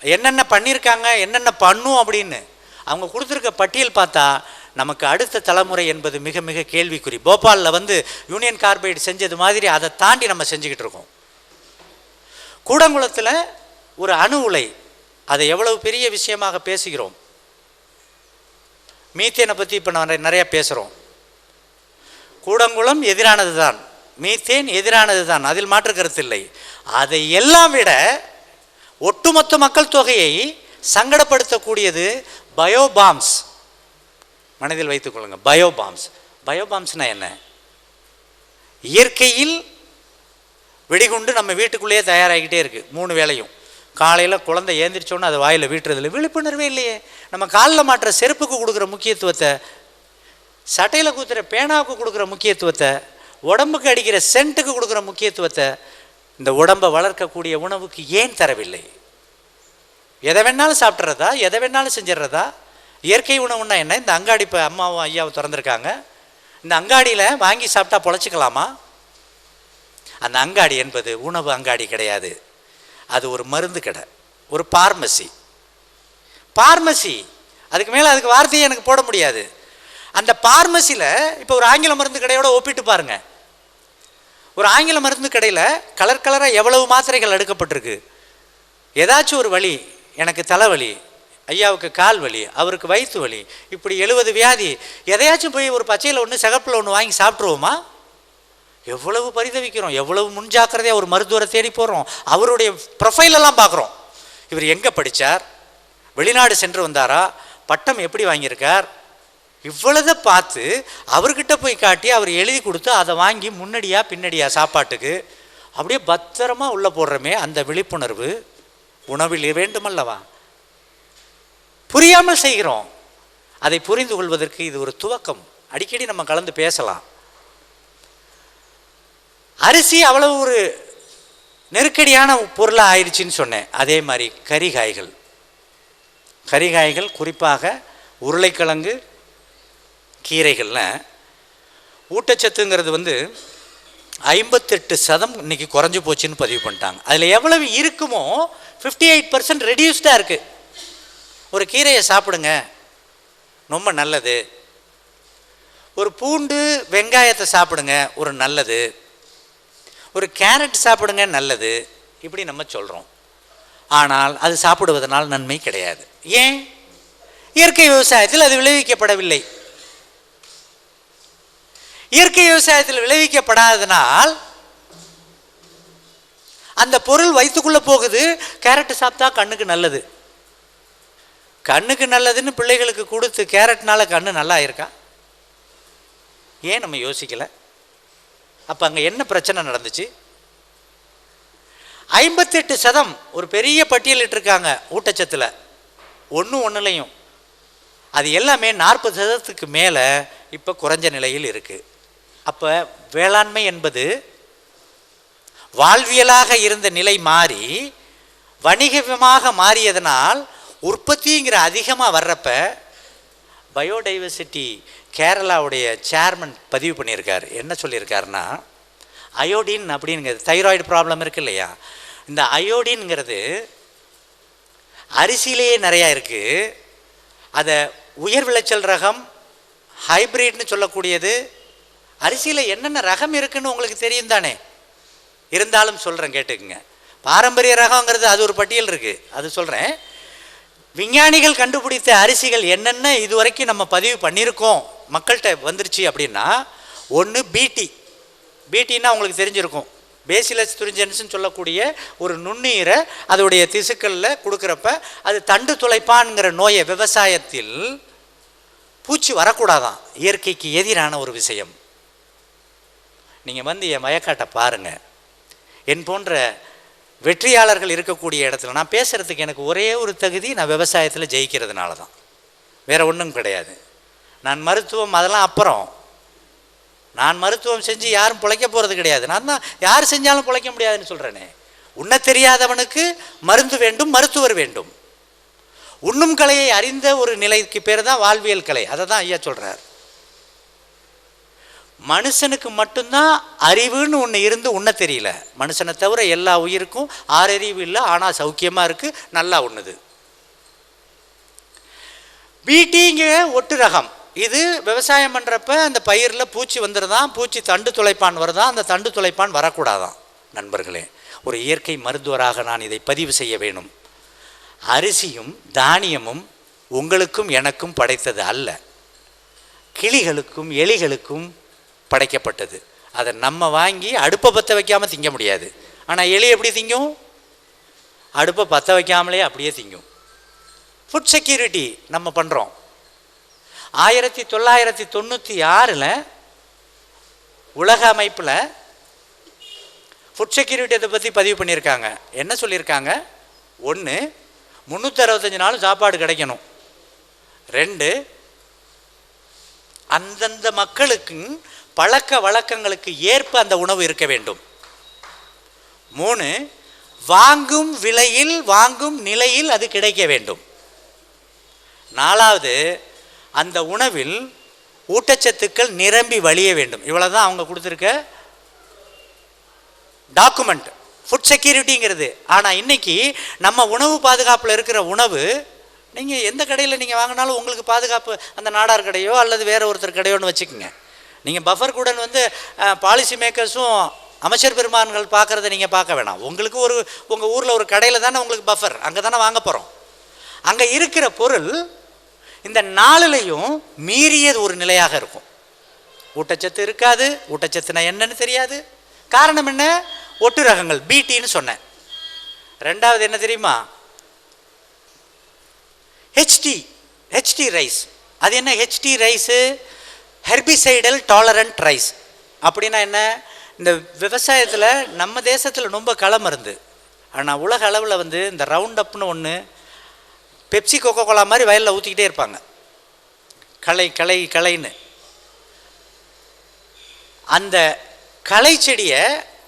என்னென்ன பண்ணியிருக்காங்க, என்னென்ன பண்ணும் அப்படின்னு அவங்க கொடுத்துருக்க பட்டியல் பார்த்தா நமக்கு அடுத்த தலைமுறை என்பது மிக மிக கேள்விக்குறி. போபாலில் யூனியன் கார்பைடு செஞ்சது மாதிரி அதை தாண்டி நம்ம செஞ்சுக்கிட்டு இருக்கோம். கூடங்குளத்தில் ஒரு அணு உலை, அதை எவ்வளவு பெரிய விஷயமாக பேசுகிறோம். மீத்தேனை பற்றி இப்போ நிறையா பேசுகிறோம். கூடங்குளம் எதிரானது தான், மீத்தேன் எதிரானது தான், அதில் மாற்று கருத்து இல்லை. அதை எல்லாம் விட ஒட்டுமொத்த மக்கள் தொகையை சங்கடப்படுத்தக்கூடியது பயோபாம்ஸ். மனதில் வைத்துக் கொள்ளுங்க, பயோபாம்ஸ். பயோபாம்ஸ்னா என்ன? இயற்கையில் வெடிகுண்டு நம்ம வீட்டுக்குள்ளேயே தயாராகிக்கிட்டே இருக்குது. 3 வேளையும். காலையில் குழந்தை ஏந்திரிச்சோன்னு அது வாயில் வீட்டுறதுல விழிப்புணர்வே இல்லையே. நம்ம காலில் மாட்டுற செருப்புக்கு கொடுக்குற முக்கியத்துவத்தை, சட்டையில் குத்துற பேனாவுக்கு கொடுக்குற முக்கியத்துவத்தை, உடம்புக்கு அடிக்கிற சென்ட்டுக்கு கொடுக்குற முக்கியத்துவத்தை இந்த உடம்பை வளர்க்கக்கூடிய உணவுக்கு ஏன் தரவில்லை? எதை வேணாலும் சாப்பிட்றதா, எதை வேணாலும் செஞ்சிடறதா? இயற்கை உணவுன்னா என்ன? இந்த அங்காடி இப்போ அம்மாவும் ஐயாவும் திறந்துருக்காங்க. இந்த அங்காடியில் வாங்கி சாப்பிட்டா பொழைச்சிக்கலாமா? அந்த அங்காடி என்பது உணவு அங்காடி கிடையாது. அது ஒரு மருந்து கடை, ஒரு பார்மசி. அதுக்கு மேலே அதுக்கு வார்த்தையை எனக்கு போட முடியாது. அந்த பார்மசியில் இப்போ ஒரு ஆங்கில மருந்து கடையோட ஒப்பிட்டு பாருங்க. ஒரு ஆங்கில மருந்து கடையில் கலர் கலராக எவ்வளவு மாத்திரைகள் அடுக்கப்பட்டிருக்கு. ஏதாச்சும் ஒரு வலி, எனக்கு தலைவலி, ஐயாவுக்கு கால் வலி, அவருக்கு வயிற்று வலி, இப்படி 70 வியாதி. எதையாச்சும் போய் ஒரு பச்சையில் ஒன்று சிகப்பில் ஒன்று வாங்கி சாப்பிட்ருவோமா? எவ்வளவு பரிதவிக்கிறோம், எவ்வளவு முன்ஜாக்கிரதையாக ஒரு மருத்துவரை தேடி போகிறோம். அவருடைய ப்ரொஃபைலெல்லாம் பார்க்குறோம். இவர் எங்கே படித்தார், வெளிநாடு சென்று வந்தாரா, பட்டம் எப்படி வாங்கியிருக்கார், இவ்வளதை பார்த்து அவர்கிட்ட போய் காட்டி அவர் எழுதி கொடுத்து அதை வாங்கி முன்னாடியா பின்னாடியா சாப்பாட்டுக்கு அப்படியே பத்திரமா உள்ளே போடுறோமே. அந்த விழிப்புணர்வு உணவில் வேண்டுமல்லவா? புரியாமல் செய்கிறோம். அதை புரிந்து கொள்வதற்கு இது ஒரு துவக்கம். அடிக்கடி நம்ம கலந்து பேசலாம். அரிசி அவ்வளவு ஒரு நெருக்கடியான பொருளாக ஆயிடுச்சின்னு சொன்னேன். அதே மாதிரி கரிகாய்கள் குறிப்பாக உருளைக்கிழங்கு, கீரைகள்ல ஊட்டச்சத்துங்கிறது 58% இன்னைக்கு குறைஞ்சு போச்சுன்னு பதிவு பண்ணிட்டாங்க. அதில் எவ்வளவு இருக்குமோ 58% ரெடியூஸ்டாக இருக்குது. ஒரு கீரையை சாப்பிடுங்க, ரொம்ப நல்லது. ஒரு பூண்டு வெங்காயத்தை சாப்பிடுங்க, ஒரு நல்லது. ஒரு கேரட் சாப்பிடுங்க, நல்லது. இப்படி நம்ம சொல்கிறோம். ஆனால் அது சாப்பிடுவதனால் நன்மை கிடையாது. ஏன்? இயற்கை விவசாயத்தில் அது விளைவிக்கப்படவில்லை. இயற்கை விவசாயத்தில் விளைவிக்கப்படாதனால் அந்த பொருள் வயிற்றுக்குள்ளே போகுது. கேரட் சாப்பிட்டா கண்ணுக்கு நல்லது, கண்ணுக்கு நல்லதுன்னு பிள்ளைகளுக்கு கொடுத்து கேரட்னால கண்ணு நல்லா இருக்கா? ஏன் நம்ம யோசிக்கலை? அப்போ அங்கே என்ன பிரச்சனை நடந்துச்சு? 58% ஒரு பெரிய பட்டியலிட்டிருக்காங்க ஊட்டச்சத்தில், ஒன்றுலையும். அது எல்லாமே 40%க்கு மேலே இப்போ குறைஞ்ச நிலையில் இருக்குது. அப்போ வேளாண்மை என்பது வாழ்வியலாக இருந்த நிலை மாறி வணிகமாக மாறியதனால் உற்பத்திங்கிற அதிகமாக வர்றப்ப பயோடைவர்சிட்டி கேரளாவுடைய சேர்மன் பதிவு பண்ணியிருக்கார். என்ன சொல்லியிருக்காருன்னா, அயோடின் அப்படிங்கிறது தைராய்டு ப்ராப்ளம் இருக்கு இல்லையா, இந்த அயோடின்ங்கிறது அரிசியிலேயே நிறையா இருக்குது. அதை உயர் விளைச்சல் ரகம், ஹைப்ரிட்னு சொல்லக்கூடியது. அரிசியில் என்னென்ன ரகம் இருக்குன்னு உங்களுக்கு தெரியும் தானே? இருந்தாலும் சொல்கிறேன், கேட்டுக்குங்க. பாரம்பரிய ரகங்கிறது அது ஒரு பட்டியல் இருக்குது, அது சொல்கிறேன். விஞ்ஞானிகள் கண்டுபிடித்த அரிசிகள் என்னென்ன இதுவரைக்கும் நம்ம பதிவு பண்ணியிருக்கோம், மக்கள்கிட்ட வந்துருச்சு அப்படின்னா, ஒன்று பிடின்னா உங்களுக்கு தெரிஞ்சிருக்கும். பேசிலஸ் துரிஞ்சன்ஸ்ன்னு சொல்லக்கூடிய ஒரு நுண்ணுயிரை அதோடைய திசுக்களில் கொடுக்குறப்ப அது தண்டு துளைப்பான்ங்கிற நோயை விவசாயத்தில் பூச்சி வரக்கூடாதான். இயற்கைக்கு எதிரான ஒரு விஷயம். நீங்கள் என் வயக்காட்டை பாருங்கள். என் போன்ற வெற்றியாளர்கள் இருக்கக்கூடிய இடத்துல நான் பேசுகிறதுக்கு எனக்கு ஒரே ஒரு தகுதி, நான் விவசாயத்தில் ஜெயிக்கிறதுனால தான், வேறு ஒன்றும் கிடையாது. நான் மருத்துவம் அதெல்லாம் அப்புறம். நான் மருத்துவம் செஞ்சு யாரும் பிழைக்க போகிறது கிடையாது. நான் தான் யார் செஞ்சாலும் பிழைக்க முடியாதுன்னு சொல்கிறேனே. உண்ண தெரியாதவனுக்கு மருந்து வேண்டும், மருத்துவர் வேண்டும். உண்ணும் கலையை அறிந்த ஒரு நிலைக்கு பேர் தான் வாழ்வியல் கலை. அதை தான் ஐயா சொல்கிறார். மனுஷனுக்கு மட்டும்தான் அறிவுன்னு ஒன்று இருந்து உண்ண தெரியல. மனுஷனை தவிர எல்லா உயிருக்கும் ஆறறிவு இல்லை, ஆனால் சௌக்கியமாக இருக்குது, நல்லா உண்ணுது. பீட்டிங்க ஒட்டு ரகம். இது விவசாயம் பண்ணுறப்ப அந்த பயிரில் பூச்சி வந்துடுதான், பூச்சி தண்டு துளைப்பான் வருதான், அந்த தண்டு துளைப்பான் வரக்கூடாதான். நண்பர்களே, ஒரு இயற்கை மருத்துவராக நான் இதை பதிவு செய்ய வேணும். அரிசியும் தானியமும் உங்களுக்கும் எனக்கும் படைத்தது அல்ல, கிளிகளுக்கும் எலிகளுக்கும் படைக்கப்பட்டது. அதை நம்ம வாங்கி அடுப்பை பற்ற வைக்காமல் திங்க முடியாது. ஆனால் எலி எப்படி திங்கும்? அடுப்பை பற்ற வைக்காமலே அப்படியே திங்கும். ஃபுட் செக்யூரிட்டி நம்ம பண்ணுறோம். 1996 உலக அமைப்பில் ஃபுட் செக்யூரிட்டியை பற்றி பதிவு பண்ணியிருக்காங்க. என்ன சொல்லியிருக்காங்க? 1, 365 நாள் சாப்பாடு கிடைக்கணும். 2, அந்தந்த மக்களுக்கு பழக்க வழக்கங்களுக்கு ஏற்ப அந்த உணவு இருக்க வேண்டும். 3, வாங்கும் விலையில் வாங்கும் நிலையில் அது கிடைக்க வேண்டும். 4வது, அந்த உணவில் ஊட்டச்சத்துக்கள் நிரம்பி வழிய வேண்டும். இவ்வளோதான் அவங்க கொடுத்துருக்க டாக்குமெண்ட் ஃபுட் செக்யூரிட்டிங்கிறது. ஆனால் இன்றைக்கி நம்ம உணவு பாதுகாப்பில் இருக்கிற உணவு நீங்கள் எந்த கடையில் நீங்கள் வாங்கினாலும் உங்களுக்கு பாதுகாப்பு அந்த நாடார் கடையோ அல்லது வேறு ஒருத்தர் கடையோன்னு வச்சுக்கோங்க. நீங்கள் பஃபர் கூட பாலிசி மேக்கர்ஸும் அமைச்சர் பெருமான்கள் பார்க்குறத நீங்கள் பார்க்க வேணாம். உங்களுக்கு உங்கள் ஊரில் ஒரு கடையில் தானே உங்களுக்கு பஃபர், அங்கே தானே வாங்க போகிறோம். அங்கே இருக்கிற பொருள் இந்த 4லையும் மீறியது ஒரு நிலையாக இருக்கும். ஊட்டச்சத்து இருக்காது, ஊட்டச்சத்துனா என்னன்னு தெரியாது. காரணம் என்ன? ஒட்டு ரகங்கள், பிடின்னு சொன்னேன். 2வது என்ன தெரியுமா? HT rice. அது என்ன HT rice? Herbicidal tolerant rice. அப்படின்னா என்ன? இந்த விவசாயத்தில் நம்ம தேசத்தில் ரொம்ப களை மருந்து, ஆனால் உலக அளவில் இந்த ரவுண்ட் அப்னு ஒன்று பெப்சி கொக்கோ கோலா மாதிரி வயலில் ஊற்றிக்கிட்டே இருப்பாங்க. களைன்னு அந்த களை செடியை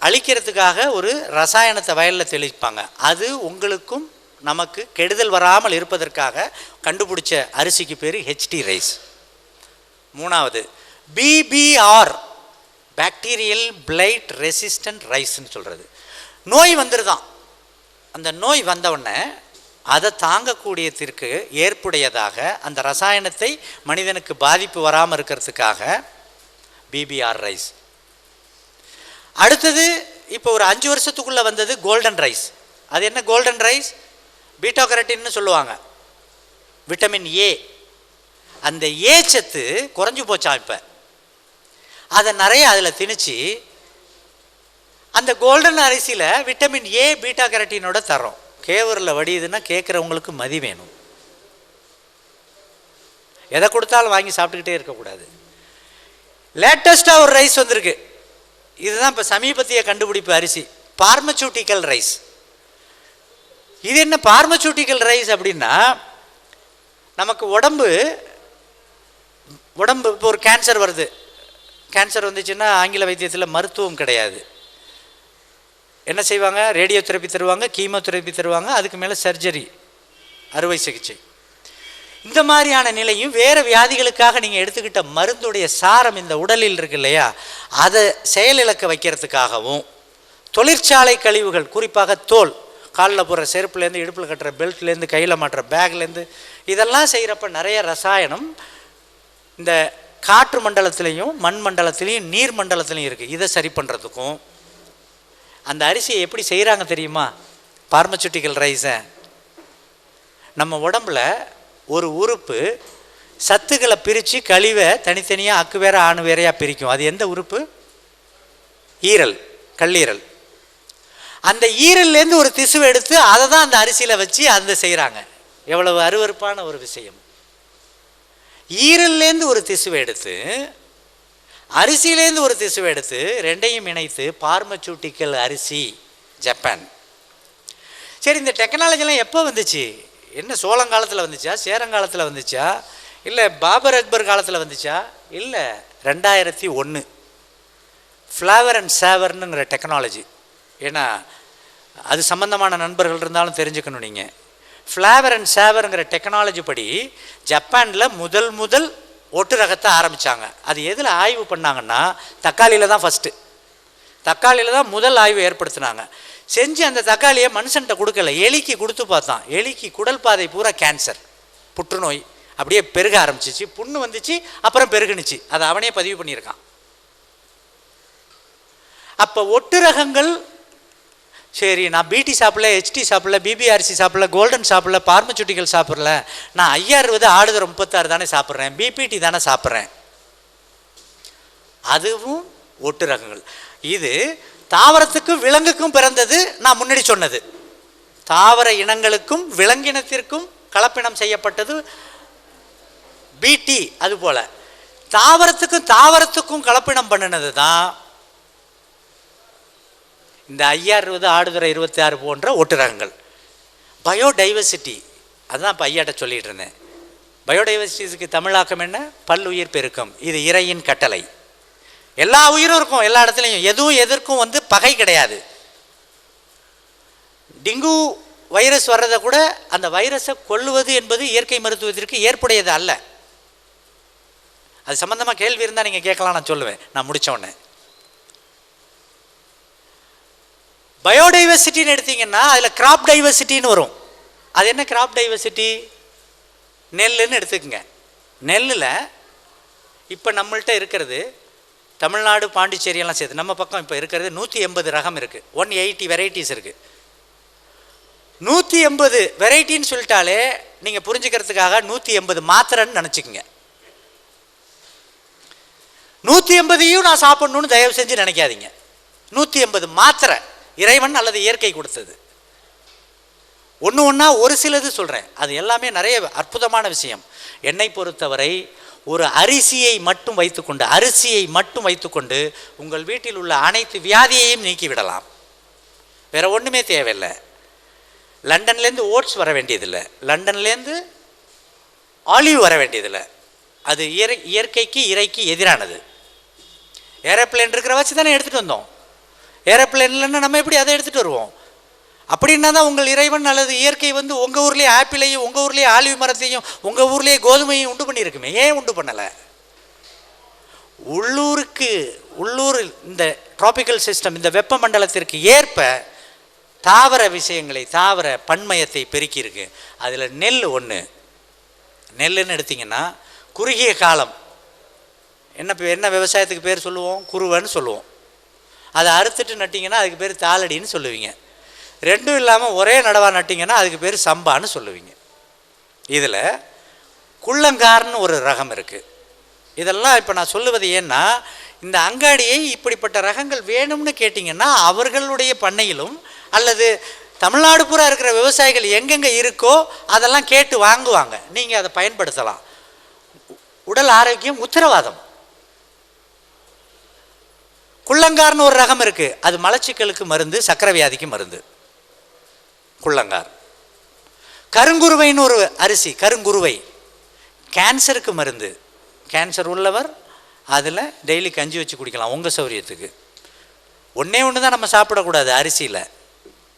அழிக்கிறதுக்காக ஒரு ரசாயனத்தை வயலில் தெளிப்பாங்க. அது உங்களுக்கும் நமக்கு கெடுதல் வராமல் இருப்பதற்காக கண்டுபிடிச்ச அரிசிக்கு பேர் ஹெச்டி ரைஸ். 3வது பிபிஆர், பாக்டீரியல் பிளைட் ரெசிஸ்டன்ட் ரைஸ்ன்னு சொல்கிறது. நோய் வந்துடுதான். அந்த நோய் வந்தவுடனே அதை தாங்கக்கூடியதற்கு ஏற்புடையதாக அந்த ரசாயனத்தை மனிதனுக்கு பாதிப்பு வராமல் இருக்கிறதுக்காக பிபிஆர் ரைஸ். அடுத்தது இப்போ ஒரு 5 வருஷத்துக்குள்ளே வந்தது கோல்டன் ரைஸ். அது என்ன கோல்டன் ரைஸ்? பீட்டா கரோட்டின்னு சொல்லுவாங்க, விட்டமின் ஏ. அந்த ஏ சத்து குறைஞ்சி போச்சான். இப்போ அதை நிறைய அதில் திணிச்சு அந்த கோல்டன் அரிசியில் விட்டமின் ஏ பீட்டா கரோட்டினோட தரோம். கேவரில் வடியுதுன்னா கேட்குறவங்களுக்கு மதி வேணும். எதை கொடுத்தாலும் வாங்கி சாப்பிட்டுக்கிட்டே இருக்கக்கூடாது. லேட்டஸ்ட்டாக ஒரு ரைஸ் வந்திருக்கு. இதுதான் இப்போ சமீபத்திய கண்டுபிடிப்பு அரிசி, பார்மசூட்டிக்கல் ரைஸ். இது என்ன பார்மசூட்டிக்கல் ரைஸ் அப்படின்னா, நமக்கு உடம்பு இப்போ ஒரு கேன்சர் வருது. கேன்சர் வந்துச்சுன்னா ஆங்கில வைத்தியத்தில் மருத்துவம் கிடையாது. என்ன செய்வாங்க? ரேடியோ தெரப்பி தருவாங்க, கீமோதெரப்பி தருவாங்க, அதுக்கு மேலே சர்ஜரி, அறுவை சிகிச்சை. இந்த மாதிரியான நிலையும் வேறு வியாதிகளுக்காக நீங்கள் எடுத்துக்கிட்ட மருந்துடைய சாரம் இந்த உடலில் இருக்கு இல்லையா, அதை செயலிழக்க வைக்கிறதுக்காகவும் தொழிற்சாலை கழிவுகள், குறிப்பாக தோல், காலில் போடுற செருப்புலேருந்து இடுப்பில் கட்டுற பெல்ட்லேருந்து கையில் மாட்டுற பேக்லேருந்து இதெல்லாம் செய்கிறப்ப நிறைய ரசாயனம் இந்த காற்று மண்டலத்திலையும் மண் மண்டலத்திலையும் நீர் மண்டலத்திலையும் இருக்குது. இதை சரி பண்ணுறதுக்கும் அந்த அரிசியை எப்படி செய்கிறாங்க தெரியுமா? பார்மசூட்டிக்கல் ரைஸை நம்ம உடம்புல ஒரு உறுப்பு சத்துக்களை பிரித்து கழிவை தனித்தனியாக அக்கு வேற ஆணு வேறையாக பிரிக்கும். அது எந்த உறுப்பு? ஈரல், கல்லீரல். அந்த ஈரல்லேருந்து ஒரு திசுவை எடுத்து அதை தான் அந்த அரிசியில் வச்சு அந்த செய்கிறாங்க. எவ்வளவு அருவருப்பான ஒரு விஷயம். ஈரல்லேருந்து ஒரு திசுவை எடுத்து அரிசியிலேருந்து ஒரு திசுவை எடுத்து ரெண்டையும் இணைத்து பார்மசூட்டிக்கல் அரிசி, ஜப்பான். சரி, இந்த டெக்னாலஜிலாம் எப்போ வந்துச்சு? என்ன சோழங்காலத்தில் வந்துச்சா, சேரங்காலத்தில் வந்துச்சா, இல்லை பாபர் அக்பர் காலத்தில் வந்துச்சா? இல்லை, 2001 ஃப்ளேவர் அண்ட் சேவர்னுங்கிற டெக்னாலஜி. ஏன்னா அது சம்பந்தமான நண்பர்கள் இருந்தாலும் தெரிஞ்சுக்கணும். நீங்கள் ஃப்ளேவர் அண்ட் சேவருங்கிற டெக்னாலஜி படி ஜப்பானில் முதல் ஒட்டு ரகத்தை ஆரம்பித்தாங்க. அது எதில் ஆய்வு பண்ணாங்கன்னா தக்காளியில் தான் ஃபஸ்ட்டு. தக்காளியில் தான் முதல் ஆய்வு ஏற்படுத்தினாங்க. செஞ்சு அந்த தக்காளியை மனுஷன்ட்ட கொடுக்கல, எலிக்கு கொடுத்து பார்த்தான். எலிக்கு குடல் பாதை பூரா கேன்சர், புற்றுநோய் அப்படியே பெருக ஆரம்பிச்சிச்சு. புண்ணு வந்துச்சு, அப்புறம் பெருகுனுச்சு. அதை அவனே பதிவு பண்ணியிருக்கான். அப்போ ஒட்டு ரகங்கள் சரி, நான் பிடி சாப்பிடல, ஹெச்டி சாப்பிடல, பிபிஆர்சி சாப்பிடல, கோல்டன் சாப்பிடல, பார்மசூட்டிக்கல் சாப்பிடல, நான் 5060 ஆடுதரம் 36 தானே சாப்பிட்றேன், பிபிடி தானே சாப்பிட்றேன். அதுவும் ஒட்டு ரகங்கள். இது தாவரத்துக்கும் விலங்குக்கும் பிறந்தது. நான் முன்னாடி சொன்னது தாவர இனங்களுக்கும் விலங்கினத்திற்கும் கலப்பினம் செய்யப்பட்டது பிடி. அதுபோல் தாவரத்துக்கும் கலப்பினம் பண்ணினது தான் இந்த IR20 ஆடுதுறை 26 போன்ற ஒட்டுரகங்கள். பயோடைவர்சிட்டி, அதுதான் இப்போ ஐயாட்ட சொல்லிகிட்டு இருந்தேன். பயோடைவர்சிட்டிக்கு தமிழாக்கம் என்ன? பல்லுயிர் பெருக்கம். இது இறையின் கட்டளை. எல்லா உயிரும் இருக்கும் எல்லா இடத்துலையும், எதுவும் எதற்கும் பகை கிடையாது. டெங்கு வைரஸ் வர்றதை கூட அந்த வைரஸை கொல்லுவது என்பது இயற்கை மருத்துவத்திற்கு ஏற்புடையது அல்ல. அது சம்பந்தமாக கேள்வி இருந்தால் நீங்கள் கேட்கலாம், நான் சொல்லுவேன் நான் முடித்த உடனே. பயோடைவர்சிட்டின்னு எடுத்தீங்கன்னா அதில் கிராப் டைவர்சிட்டின்னு வரும். அது என்ன கிராப் டைவர்சிட்டி? நெல்லுன்னு எடுத்துக்கோங்க. நெல்லில் இப்போ நம்மள்கிட்ட இருக்கிறது தமிழ்நாடு பாண்டிச்சேரியெல்லாம் சேர்த்து நம்ம பக்கம் இப்போ இருக்கிறது 180 ரகம் இருக்குது. 180 வெரைட்டிஸ் இருக்குது. 180 வெரைட்டின்னு சொல்லிட்டாலே நீங்கள் புரிஞ்சுக்கிறதுக்காக 180 மாத்திரைன்னு நினச்சிக்கோங்க. 180ஐயும் நான் சாப்பிட்ணுன்னு தயவு செஞ்சு நினைக்காதீங்க. 180 மாத்திரை இறைவன் அல்லது இயற்கை கொடுத்தது. ஒன்று ஒன்றா ஒரு சிலது சொல்கிறேன், அது எல்லாமே நிறைய அற்புதமான விஷயம். என்னை பொறுத்தவரை ஒரு அரிசியை மட்டும் வைத்துக்கொண்டு உங்கள் வீட்டில் உள்ள அனைத்து வியாதியையும் நீக்கிவிடலாம். வேற ஒன்றுமே தேவையில்லை. லண்டன்லேருந்து ஓட்ஸ் வர வேண்டியதில்லை, லண்டன்லேருந்து ஆலிவ் வர வேண்டியதில்லை. அது இயற்கைக்கு இறைக்கு எதிரானது. ஏரோப்ளேன் இருக்கிற வச்சு தானே எடுத்துகிட்டு வந்தோம். ஏரோப்ளேன் இல்லைன்னா நம்ம எப்படி அதை எடுத்துகிட்டு வருவோம்? அப்படின்னா தான் உங்கள் இறைவன் அல்லது இயற்கை உங்கள் ஊர்லேயே ஆப்பிளையும், உங்கள் ஊர்லேயே ஆலிவ் மரத்தையும், உங்கள் ஊர்லேயே கோதுமையும் உண்டு பண்ணியிருக்குமே. ஏன் உண்டு பண்ணலை? உள்ளூர் இந்த டிராபிக்கல் சிஸ்டம், இந்த வெப்பமண்டலத்திற்கு ஏற்ப தாவர விஷயங்களை, தாவர பன்மயத்தை பெருக்கியிருக்கு. அதில் நெல் ஒன்று. நெல்லுன்னு எடுத்திங்கன்னா குறுகிய காலம் என்ன விவசாயத்துக்கு பேர் சொல்லுவோம்? குருவைன்னு சொல்லுவோம். அதை அறுத்துட்டு நட்டிங்கன்னா அதுக்கு பேர் தாளடின்னு சொல்லுவீங்க. ரெண்டும் இல்லாமல் ஒரே நடவாக நட்டிங்கன்னா அதுக்கு பேர் சம்பான்னு சொல்லுவீங்க. இதில் குள்ளங்கார்னு ஒரு ரகம் இருக்குது. இதெல்லாம் இப்போ நான் சொல்லுவது ஏன்னா, இந்த அங்காடியை இப்படிப்பட்ட ரகங்கள் வேணும்னு கேட்டிங்கன்னா அவர்களுடைய பண்ணையிலும் அல்லது தமிழ்நாடு பூரா இருக்கிற விவசாயிகள் எங்கெங்கே இருக்கோ அதெல்லாம் கேட்டு வாங்குவாங்க. நீங்கள் அதை பயன்படுத்தலாம். உடல் ஆரோக்கியம் உத்தரவாதம். குள்ளங்கார்னு ஒரு ரகம் இருக்குது. அது மலச்சிக்கலுக்கு மருந்து, சக்கரை வியாதிக்கு மருந்து. குள்ளங்கார். கருங்குருவைன்னு ஒரு அரிசி, கருங்குருவை கேன்சருக்கு மருந்து. கேன்சர் உள்ளவர் அதில் டெய்லி கஞ்சி வச்சு குடிக்கலாம் உங்கள் சௌரியத்துக்கு. ஒன்று தான் நம்ம சாப்பிடக்கூடாது அரிசியில்.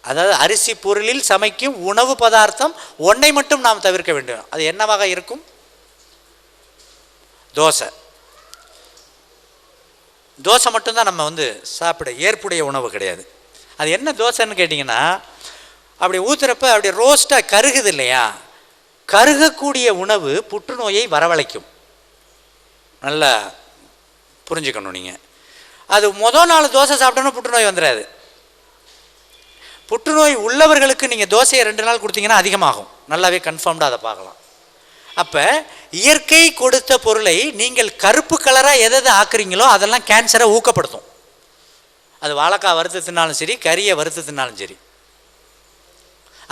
அதாவது அரிசி பொருளில் சமைக்கும் உணவு பதார்த்தம் ஒன்றை மட்டும் நாம் தவிர்க்க வேண்டும். அது என்னவாக இருக்கும்? தோசை. தோசை மட்டும்தான் நம்ம சாப்பிட ஏற்புடைய உணவு கிடையாது. அது என்ன தோசைன்னு கேட்டிங்கன்னா, அப்படி ஊற்றுறப்ப அப்படி ரோஸ்ட்டாக கருகுது இல்லையா? கருகக்கூடிய உணவு புற்றுநோயை வரவழைக்கும். நல்லா புரிஞ்சுக்கணும் நீங்கள். அது மொதல் நாள் தோசை சாப்பிட்டோன்னா புற்றுநோய் வந்துடாது. புற்றுநோய் உள்ளவர்களுக்கு நீங்கள் தோசையை 2 நாள் கொடுத்தீங்கன்னா அதிகமாகும். நல்லாவே கன்ஃபார்ம்டாக அதை பார்க்கலாம். அப்போ இயற்கை கொடுத்த பொருளை நீங்கள் கருப்பு கலராக எதை ஆக்குறீங்களோ அதெல்லாம் கேன்சரை ஊக்கப்படுத்தும். அது வாழைக்காய் வறுத்து தின்னாலும் சரி, கறியை வறுத்து தின்னாலும் சரி.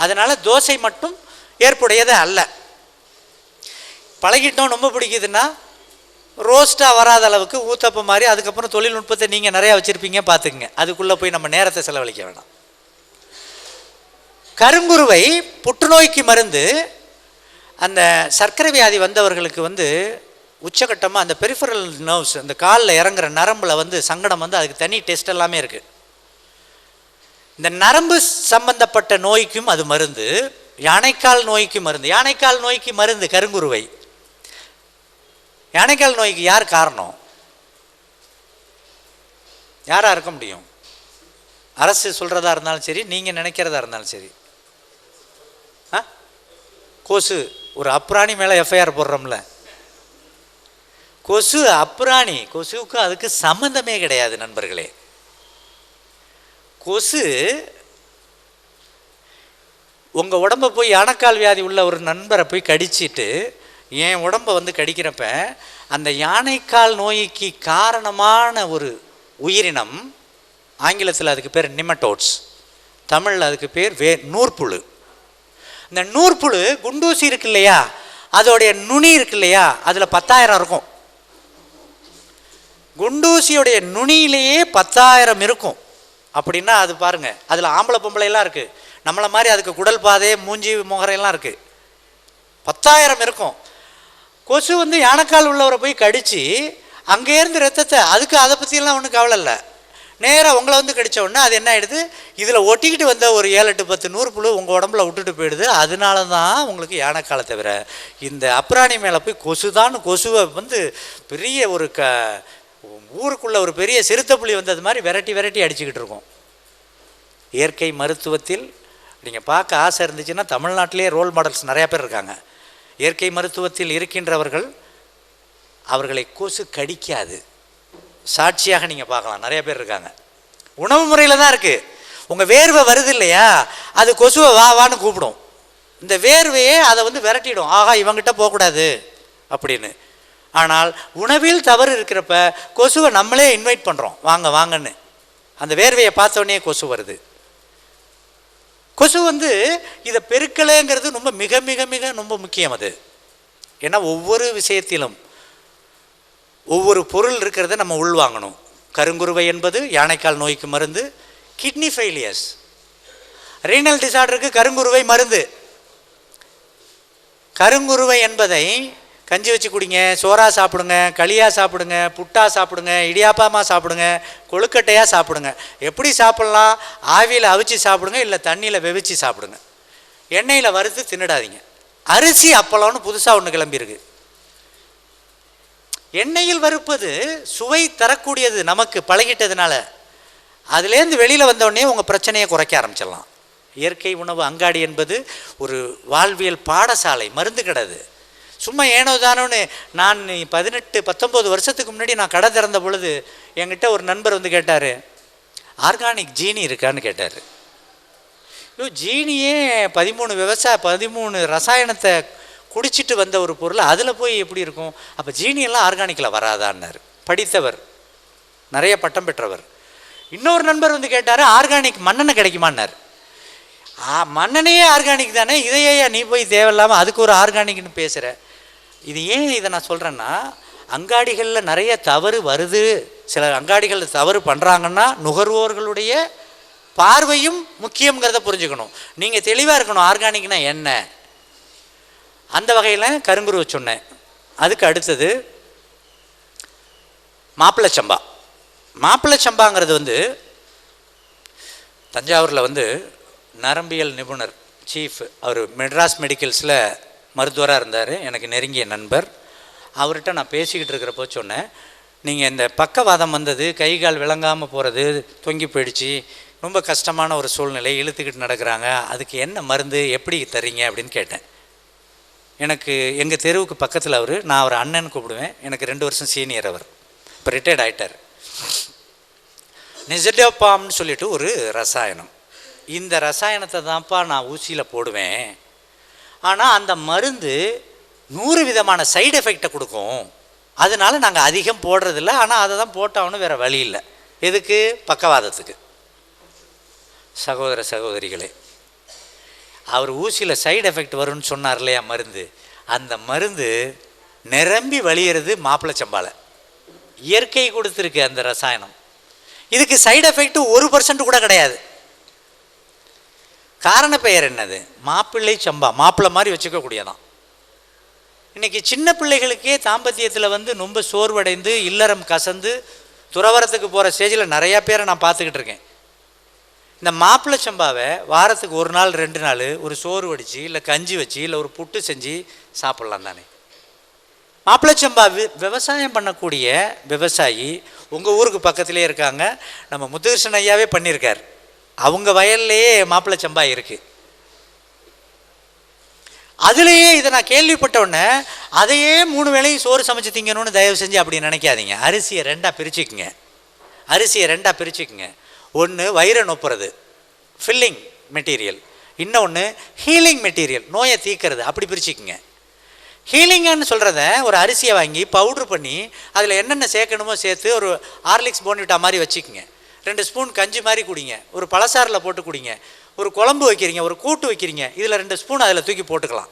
அதனால் தோசை மட்டும் ஏற்புடையது அல்ல. பழகிட்டோம், ரொம்ப பிடிக்குதுன்னா ரோஸ்ட்டாக வராத அளவுக்கு ஊத்தப்பம் மாதிரி. அதுக்கப்புறம் தொழில்நுட்பத்தை நீங்கள் நிறையா வச்சுருப்பீங்க, பார்த்துக்குங்க. அதுக்குள்ளே போய் நம்ம நேரத்தை செலவழிக்க வேண்டாம். கருங்குருவை புற்றுநோய்க்கு மருந்து. அந்த சர்க்கரை வியாதி வந்தவர்களுக்கு உச்சகட்டமாக அந்த பெரிஃபரல் நர்வ்ஸ், அந்த காலில் இறங்குற நரம்பில் சங்கடம் அதுக்கு தனி டெஸ்ட் எல்லாமே இருக்குது. இந்த நரம்பு சம்பந்தப்பட்ட நோய்க்கும் அது மருந்து. யானைக்கால் நோய்க்கு மருந்து. யானைக்கால் நோய்க்கு மருந்து கருங்குருவை. யானைக்கால் நோய்க்கு யார் காரணம்? யாராக இருக்க முடியும்? அரசு சொல்கிறதா இருந்தாலும் சரி, நீங்கள் நினைக்கிறதா இருந்தாலும் சரி. கொசு. ஒரு அப்ராணி மேலே எஃப்ஐஆர் போடுறோம்ல, கொசு அப்ராணி. கொசுவுக்கும் அதுக்கு சம்மந்தமே கிடையாது நண்பர்களே. கொசு உங்கள் உடம்பை போய் யானைக்கால் வியாதி உள்ள ஒரு நண்பரை போய் கடிச்சிட்டு என் உடம்பை கடிக்கிறப்ப அந்த யானைக்கால் நோய்க்கு காரணமான ஒரு உயிரினம், ஆங்கிலத்தில் அதுக்கு பேர் நிமட்டோட்ஸ், தமிழில் அதுக்கு பேர் நூற்புழு. இந்த நூற்புழு குண்டூசி இருக்கு இல்லையா, அதோடைய நுனி இருக்கு இல்லையா, அதில் 10,000 இருக்கும். குண்டூசியோடைய நுனியிலேயே 10,000 இருக்கும். அப்படின்னா அது பாருங்க, அதில் ஆம்பளை பொம்பளைலாம் இருக்குது. நம்மளை மாதிரி அதுக்கு குடல் பாதை, மூஞ்சி, முகரையெல்லாம் இருக்குது. 10,000 இருக்கும். கொசு வந்து யானைக்கால் உள்ளவரை போய் கடித்து அங்கேருந்து ரத்தத்தை, அதுக்கு அதை பற்றியெல்லாம் ஒன்றும் கவலை இல்லை. நேராக உங்களை வந்து கடித்த உடனே அது என்ன ஆகிடுது, இதில் ஒட்டிக்கிட்டு வந்த ஒரு 7, 8, 10 நூற்புழு உங்கள் உடம்புல விட்டுட்டு போயிடுது. அதனால தான் உங்களுக்கு யானைக்காலை தவிர இந்த அப்ராணி மேலே போய் கொசுவை வந்து பெரிய ஒரு ஊருக்குள்ளே ஒரு பெரிய சிறுத்தைப்புலி வந்தது மாதிரி விரட்டி அடிச்சுக்கிட்டு இருக்கோம். இயற்கை மருத்துவத்தில் நீங்கள் பார்க்க ஆசை இருந்துச்சுன்னா தமிழ்நாட்டிலே ரோல் மாடல்ஸ் நிறையா பேர் இருக்காங்க. இயற்கை மருத்துவத்தில் இருக்கின்றவர்கள், அவர்களை கொசு கடிக்காது. சாட்சியாக நீங்கள் பார்க்கலாம், நிறைய பேர் இருக்காங்க. உணவு முறையில் தான் இருக்குது. உங்கள் வேர்வை வருது இல்லையா, அது கொசுவை வான்னு கூப்பிடும். இந்த வேர்வையே அதை வந்து விரட்டிடும், ஆகா இவங்கிட்ட போகக்கூடாது அப்படின்னு. ஆனால் உணவில் தவறு இருக்கிறப்ப கொசுவை நம்மளே இன்வைட் பண்ணுறோம், வாங்கன்னு. அந்த வேர்வையை பார்த்தோன்னே கொசு வருது. கொசு வந்து இதை பெருக்கலைங்கிறது ரொம்ப மிக மிக மிக ரொம்ப முக்கியம். அது ஏன்னா ஒவ்வொரு விஷயத்திலும் ஒவ்வொரு பொருள் இருக்கிறத நம்ம உள்வாங்கணும். கருங்குருவை என்பது யானைக்கால் நோய்க்கு மருந்து. கிட்னி ஃபெயிலியர்ஸ், ரீனல் டிசார்டருக்கு கருங்குருவை மருந்து. கருங்குருவை என்பதை கஞ்சி வச்சு குடிங்க, சோறா சாப்பிடுங்க, களியாக சாப்பிடுங்க, புட்டா சாப்பிடுங்க, இடியாப்பமாக சாப்பிடுங்க, கொழுக்கட்டையாக சாப்பிடுங்க. எப்படி சாப்பிட்லாம்? ஆவியில் அவிச்சு சாப்பிடுங்க, இல்லை தண்ணியில் வெவிச்சு சாப்பிடுங்க. எண்ணெயில் வறுத்து தின்னுடாதீங்க. அரிசி அப்பளம்னு புதுசாக ஒன்று கிளம்பியிருக்கு. எண்ணெயில் வறுப்பது சுவை தரக்கூடியது, நமக்கு பழகிட்டதுனால. அதுலேருந்து வெளியில் வந்தோடனே உங்கள் பிரச்சனையை குறைக்க ஆரம்பிச்சிடலாம். இயற்கை உணவு அங்காடி என்பது ஒரு வாழ்வியல் பாடசாலை, மருந்து கிடையாது. சும்மா ஏனோ தானோன்னு. நான் 18, 19 வருஷத்துக்கு முன்னாடி நான் கடை திறந்த பொழுது என்கிட்ட ஒரு நண்பர் வந்து கேட்டார், ஆர்கானிக் ஜீனி இருக்கான்னு கேட்டார். ஜீனியே 13 ரசாயனத்தை குடிச்சிட்டு வந்த ஒரு பொருள், அதில் போய் எப்படி இருக்கும்? அப்போ ஜீனியெல்லாம் ஆர்கானிக்கில் வராதான்னார். படித்தவர், நிறைய பட்டம் பெற்றவர். இன்னொரு நண்பர் வந்து கேட்டார், ஆர்கானிக் மண்ணெண்ணெய் கிடைக்குமான்னார். மண்ணெண்ணையே ஆர்கானிக் தானே, இதையே நீ போய் தேவையில்லாமல் அதுக்கு ஒரு ஆர்கானிக்னு பேசுகிற. இது ஏன் இதை நான் சொல்கிறேன்னா, அங்காடிகளில் நிறைய தவறு வருது. சில அங்காடிகளில் தவறு பண்ணுறாங்கன்னா நுகர்வோர்களுடைய பார்வையும் முக்கியங்கிறத புரிஞ்சுக்கணும். நீங்கள் தெளிவாக இருக்கணும், ஆர்கானிக்னா என்ன. அந்த வகையில் கருங்குருவை சொன்னேன். அதுக்கு அடுத்தது மாப்பிள்ளை சம்பாங்கிறது வந்து தஞ்சாவூரில் வந்து நரம்பியல் நிபுணர் சீஃப், அவர் மெட்ராஸ் மெடிக்கல்ஸில் மருத்துவராக இருந்தார், எனக்கு நெருங்கிய நண்பர். அவர்கிட்ட நான் பேசிக்கிட்டு இருக்கிறப்போ சொன்னேன், நீங்கள் இந்த பக்கவாதம் வந்தது, கை கால் விளங்காமல் போகிறது, தொங்கி போயிடுச்சு, ரொம்ப கஷ்டமான ஒரு சூழ்நிலை, இழுத்துக்கிட்டு நடக்கிறாங்க, அதுக்கு என்ன மருந்து, எப்படி தரீங்க அப்படின்னு கேட்டேன். எனக்கு எங்கள் தெருவுக்கு பக்கத்தில் அவர், நான் அவர் அண்ணன் கூப்பிடுவேன், எனக்கு 2 வருஷம் சீனியர். அவர் இப்போ ரிட்டையர்ட் ஆகிட்டார். நிசடோபாம்னு சொல்லிட்டு ஒரு ரசாயனம். இந்த ரசாயனத்தை தான்ப்பா நான் ஊசியில் போடுவேன். ஆனால் அந்த மருந்து 100 விதமான சைடு எஃபெக்டை கொடுக்கும். அதனால நாங்கள் அதிகம் போடுறதில்ல. ஆனால் அதை தான் போட்டாலும் வேறு வழி இல்லை. எதுக்கு? பக்கவாதத்துக்கு. சகோதர சகோதரிகளே, அவர் ஊசியில் சைடு எஃபெக்ட் வரும்னு சொன்னார் இல்லையா மருந்து, அந்த மருந்து நிரம்பி வழியிறது மாப்பிள்ளை சம்பாலை. இயற்கை கொடுத்துருக்கு அந்த ரசாயனம். இதுக்கு சைடு எஃபெக்ட் 1% கூட கிடையாது. காரண பெயர் என்னது? மாப்பிள்ளை சம்பா, மாப்பிள்ளை மாதிரி வச்சுக்கக்கூடியதான். இன்றைக்கி சின்ன பிள்ளைகளுக்கே தாம்பத்தியத்தில் வந்து ரொம்ப சோர்வடைந்து இல்லறம் கசந்து துறவரத்துக்கு போகிற ஸ்டேஜில் நிறையா பேரை நான் பார்த்துக்கிட்டு இருக்கேன். இந்த மாப்பிள்ளை சம்பாவை வாரத்துக்கு 1 நாள் 2 நாள் ஒரு சோறு வடித்து, இல்லை கஞ்சி வச்சு, இல்லை ஒரு புட்டு செஞ்சு சாப்பிட்லாம் தானே. மாப்பிள்ளை சம்பா விவசாயம் பண்ணக்கூடிய விவசாயி உங்கள் ஊருக்கு பக்கத்துலேயே இருக்காங்க. நம்ம முத்துகிருஷ்ணன் ஐயாவே பண்ணியிருக்கார். அவங்க வயல்லையே மாப்பிள்ளை சம்பா இருக்குது. அதுலேயே இதை நான் கேள்விப்பட்ட உடனே அதையே 3 வேளையும் சோறு சமைச்சு திங்கணும்னு தயவு செஞ்சு அப்படி நினைக்காதீங்க. அரிசியை 2ஆக பிரிச்சுக்குங்க. ஒன்று வயிறை நொப்புறது, ஃபில்லிங் மெட்டீரியல். இன்னொன்று ஹீலிங் மெட்டீரியல், நோயை தீக்கிறது. அப்படி பிரிச்சுக்குங்க. ஹீலிங்குன்னு சொல்கிறத ஒரு அரிசியை வாங்கி பவுட்ரு பண்ணி அதில் என்னென்ன சேர்க்கணுமோ சேர்த்து ஒரு ஹார்லிக்ஸ் போன்விட்டா மாதிரி வச்சுக்கோங்க. 2 ஸ்பூன் கஞ்சி மாதிரி குடிங்க. ஒரு பழசாரில் போட்டு குடிங்க. ஒரு குழம்பு வைக்கிறீங்க, ஒரு கூட்டு வைக்கிறீங்க, இதில் 2 ஸ்பூன் அதில் தூக்கி போட்டுக்கலாம்.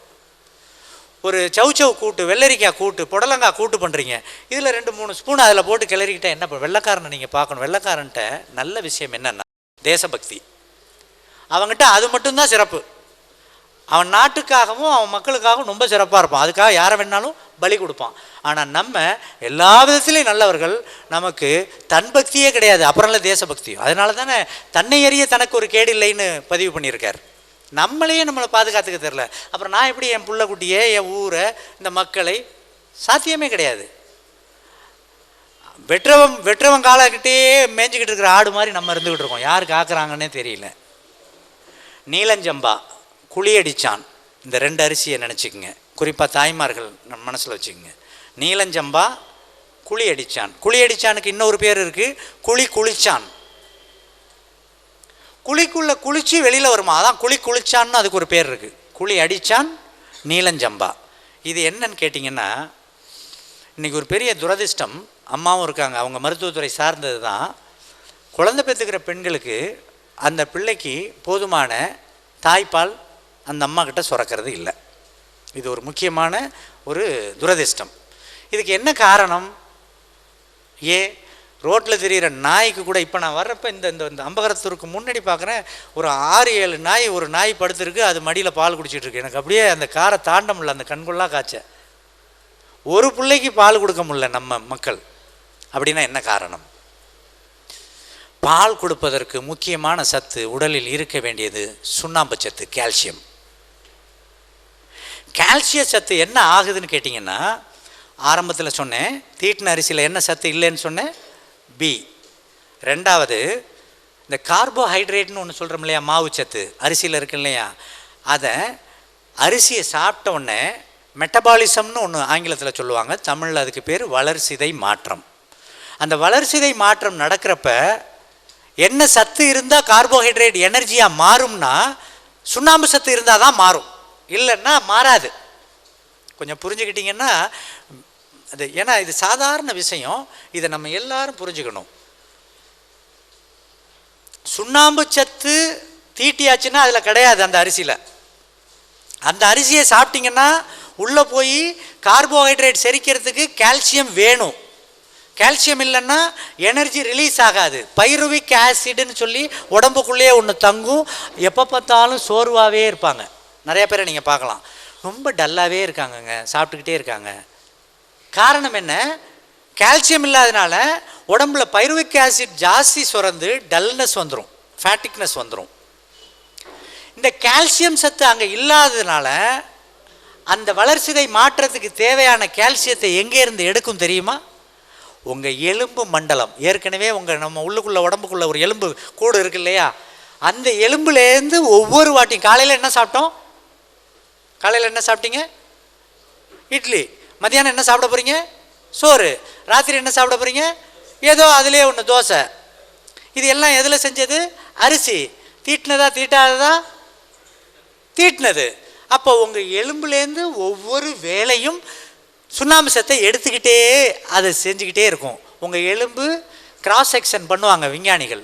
ஒரு சவுச்சவ் கூட்டு, வெள்ளரிக்காய் கூட்டு, புடலங்காய் கூட்டு பண்ணுறீங்க, இதில் 2-3 ஸ்பூன் அதில் போட்டு கிளறிக்கிட்டால் என்ன வெள்ளைக்காரனை நீங்கள் பார்க்கணும். வெள்ளைக்காரன்ட்ட நல்ல விஷயம் என்னென்னா தேசபக்தி. அவங்ககிட்ட அது மட்டும்தான் சிறப்பு. அவன் நாட்டுக்காகவும் அவன் மக்களுக்காகவும் ரொம்ப சிறப்பாக இருப்பான். அதுக்காக யாரை வேணாலும் பலி கொடுப்பான். ஆனால் நம்ம எல்லா விதத்துலேயும் நல்லவர்கள், நமக்கு தன் பக்தியே கிடையாது, அப்புறம்ல தேசபக்தி. அதனால தானே தன்னை அறிய தனக்கு ஒரு கேடு இல்லைன்னு பதிவு பண்ணியிருக்கார். நம்மளையே நம்மளை பாதுகாத்துக்க தெரில, அப்புறம் நான் எப்படி என் புள்ள குட்டியை, என் ஊரை, இந்த மக்களை? சாத்தியமே கிடையாது. வெற்றவன் காலக்கிட்டே மேய்ஞ்சிக்கிட்டு இருக்கிற ஆடு மாதிரி நம்ம இருந்துக்கிட்டு இருக்கோம். யார் காக்குறாங்கன்னே தெரியல. நீலஞ்சம்பா, குழியடிச்சான், இந்த 2 அரிசியை நினச்சிக்கங்க. குறிப்பாக தாய்மார்கள் நம்ம மனசில் வச்சுக்கோங்க. நீலஞ்சம்பா, குழியடிச்சான். குழியடிச்சானுக்கு இன்னொரு பேர் இருக்குது, குழிச்சான். குழிக்குள்ளே குளிச்சு வெளியில் வருமா, அதான் குளிச்சான்னு அதுக்கு ஒரு பேர் இருக்குது. குழி அடித்தான், நீலஞ்சம்பா. இது என்னன்னு கேட்டிங்கன்னா, இன்றைக்கி ஒரு பெரிய துரதிர்ஷ்டம். அம்மாவும் இருக்காங்க, அவங்க மருத்துவத்துறை சார்ந்தது தான். குழந்தை பெற்றுக்கிற பெண்களுக்கு அந்த பிள்ளைக்கு போதுமான தாய்ப்பால் அந்த அம்மா கிட்ட சுரக்கிறது இல்லை. இது ஒரு முக்கியமான ஒரு துரதிர்ஷ்டம். இதுக்கு என்ன காரணம்? ரோட்டில் தெரிகிற நாய்க்கு கூட, இப்போ நான் வர்றப்போ இந்த இந்த அம்பகரத்தூருக்கு முன்னாடி பார்க்குறேன், ஒரு 6-7 நாய், ஒரு நாய் படுத்துருக்கு, அது மடியில் பால் குடிச்சிட்ருக்கு. எனக்கு அப்படியே அந்த காரை தாண்ட முடியல, அந்த கண்கொள்ளா காய்ச்ச. ஒரு பிள்ளைக்கு பால் கொடுக்க முடியல நம்ம மக்கள். அப்படின்னா என்ன காரணம்? பால் கொடுப்பதற்கு முக்கியமான சத்து உடலில் இருக்க வேண்டியது சுண்ணாம்பு சத்து, கால்சியம். கால்சிய சத்து என்ன ஆகுதுன்னு கேட்டிங்கன்னா, ஆரம்பத்தில் சொன்னேன், தீட்டின அரிசியில் என்ன சத்து இல்லைன்னு சொன்னேன், பி. 2வது, இந்த கார்போஹைட்ரேட்னு ஒன்று சொல்கிறோம் இல்லையா, மாவு சத்து அரிசியில் இருக்கு இல்லையா, அதை அரிசியை சாப்பிட்ட உடனே மெட்டபாலிசம்னு ஒன்று ஆங்கிலத்தில் சொல்லுவாங்க, தமிழில் அதுக்கு பேர் வளர்சிதை மாற்றம். அந்த வளர்சிதை மாற்றம் நடக்கிறப்ப என்ன சத்து இருந்தால் கார்போஹைட்ரேட் எனர்ஜியாக மாறும்னா, சுண்ணாம்பு சத்து இருந்தால் தான் மாறும், இல்லைன்னா மாறாது. கொஞ்சம் புரிஞ்சுக்கிட்டிங்கன்னா அது, ஏன்னா இது சாதாரண விஷயம், இதை நம்ம எல்லாரும் புரிஞ்சுக்கணும். சுண்ணாம்பு சத்து தீட்டியாச்சுன்னா அதில் கிடையாது அந்த அரிசியில். அந்த அரிசியை சாப்பிட்டிங்கன்னா உள்ளே போய் கார்போஹைட்ரேட் செரிக்கிறதுக்கு கால்சியம் வேணும். கால்சியம் இல்லைன்னா எனர்ஜி ரிலீஸ் ஆகாது. பைருவிக் ஆசிட்னு சொல்லி உடம்புக்குள்ளேயே ஒன்று தங்கும். எப்போ பார்த்தாலும் சோர்வாகவே இருப்பாங்க. நிறைய பேரை நீங்கள் பார்க்கலாம், ரொம்ப டல்லாகவே இருக்காங்கங்க, சாப்பிட்டுக்கிட்டே இருக்காங்க. காரணம் என்ன? கால்சியம் இல்லாதனால உடம்புல பைருவிக் ஆசிட் ஜாஸ்தி சுரந்து டல்னஸ் வந்துடும், ஃபேட்டிக்னஸ் வந்துடும். இந்த கால்சியம் சத்து அங்கே இல்லாததுனால அந்த வளர்சிதை மாற்றத்துக்கு தேவையான கால்சியத்தை எங்கேருந்து எடுக்கும் தெரியுமா? உங்கள் எலும்பு மண்டலம். ஏற்கனவே நம்ம உள்ளுக்குள்ளே உடம்புக்குள்ளே ஒரு எலும்பு கூடு இருக்கு இல்லையா, அந்த எலும்புலேருந்து ஒவ்வொரு வாட்டியும், காலையில் என்ன சாப்பிட்டோம்? காலையில் என்ன சாப்பிட்டீங்க? இட்லி. மத்தியானம் என்ன சாப்பிட போகிறீங்க? சோறு. ராத்திரி என்ன சாப்பிட போகிறீங்க? ஏதோ அதிலே ஒன்று தோசை. இது எல்லாம் எதில் செஞ்சது? அரிசி. தீட்டினதா தீட்டாததா? தீட்டினது. அப்போ உங்கள் எலும்புலேருந்து ஒவ்வொரு வேலையும் சுண்ணாம்பு சத்தை எடுத்துக்கிட்டே அதை செஞ்சுக்கிட்டே இருக்கும். உங்கள் எலும்பு கிராஸ் செக்ஷன் பண்ணுவாங்க விஞ்ஞானிகள்,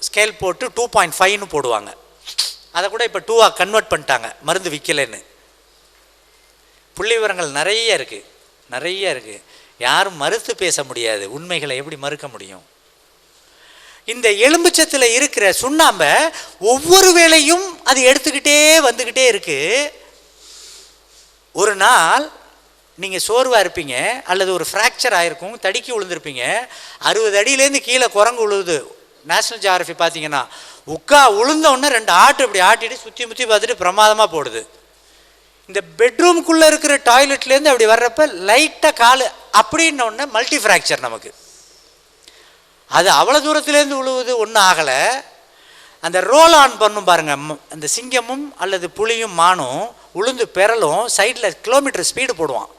ஸ்கேல் போட்டு 2.5ன்னு போடுவாங்க. அதை கூட இப்போ 2ஆக கன்வெர்ட் பண்ணிட்டாங்க, மருந்து விற்கலைன்னு. புள்ளி விவரங்கள் நிறைய இருக்குது. யாரும் மறுத்து பேச முடியாது. உண்மைகளை எப்படி மறுக்க முடியும்? இந்த எலும்புச்சத்தில் இருக்கிற சுண்ணாம்பை ஒவ்வொரு வேளையும் அது எடுத்துக்கிட்டே வந்துக்கிட்டே இருக்கு. ஒரு நாள் நீங்கள் சோர்வாக இருப்பீங்க, அல்லது ஒரு ஃப்ராக்சர் ஆகிருக்கும், தடுக்கி விழுந்திருப்பீங்க. 60 அடியிலேருந்து கீழே குரங்கு விழுவுது. நேஷ்னல் ஜியாகிரஃபி பார்த்தீங்கன்னா உளுந்தோடனே 2 ஆட்டு இப்படி ஆட்டிட்டு சுற்றி முற்றி பார்த்துட்டு பிரமாதமாக போடுது. இந்த பெட்ரூமுக்குள்ளே இருக்கிற டாய்லெட்லேருந்து அப்படி வர்றப்ப லைட்டாக கால் அப்படின்னொன்னே மல்டி ஃப்ராக்சர் நமக்கு. அது அவ்வளோ தூரத்துலேருந்து விழுவுது, ஒன்றும் ஆகலை. அந்த ரோல் ஆன் பண்ணும் பாருங்கள், அந்த சிங்கமும் அல்லது புலியும் மானும் உளுந்து பெறலும் சைடில் கிலோமீட்டர் ஸ்பீடு போடுவான்.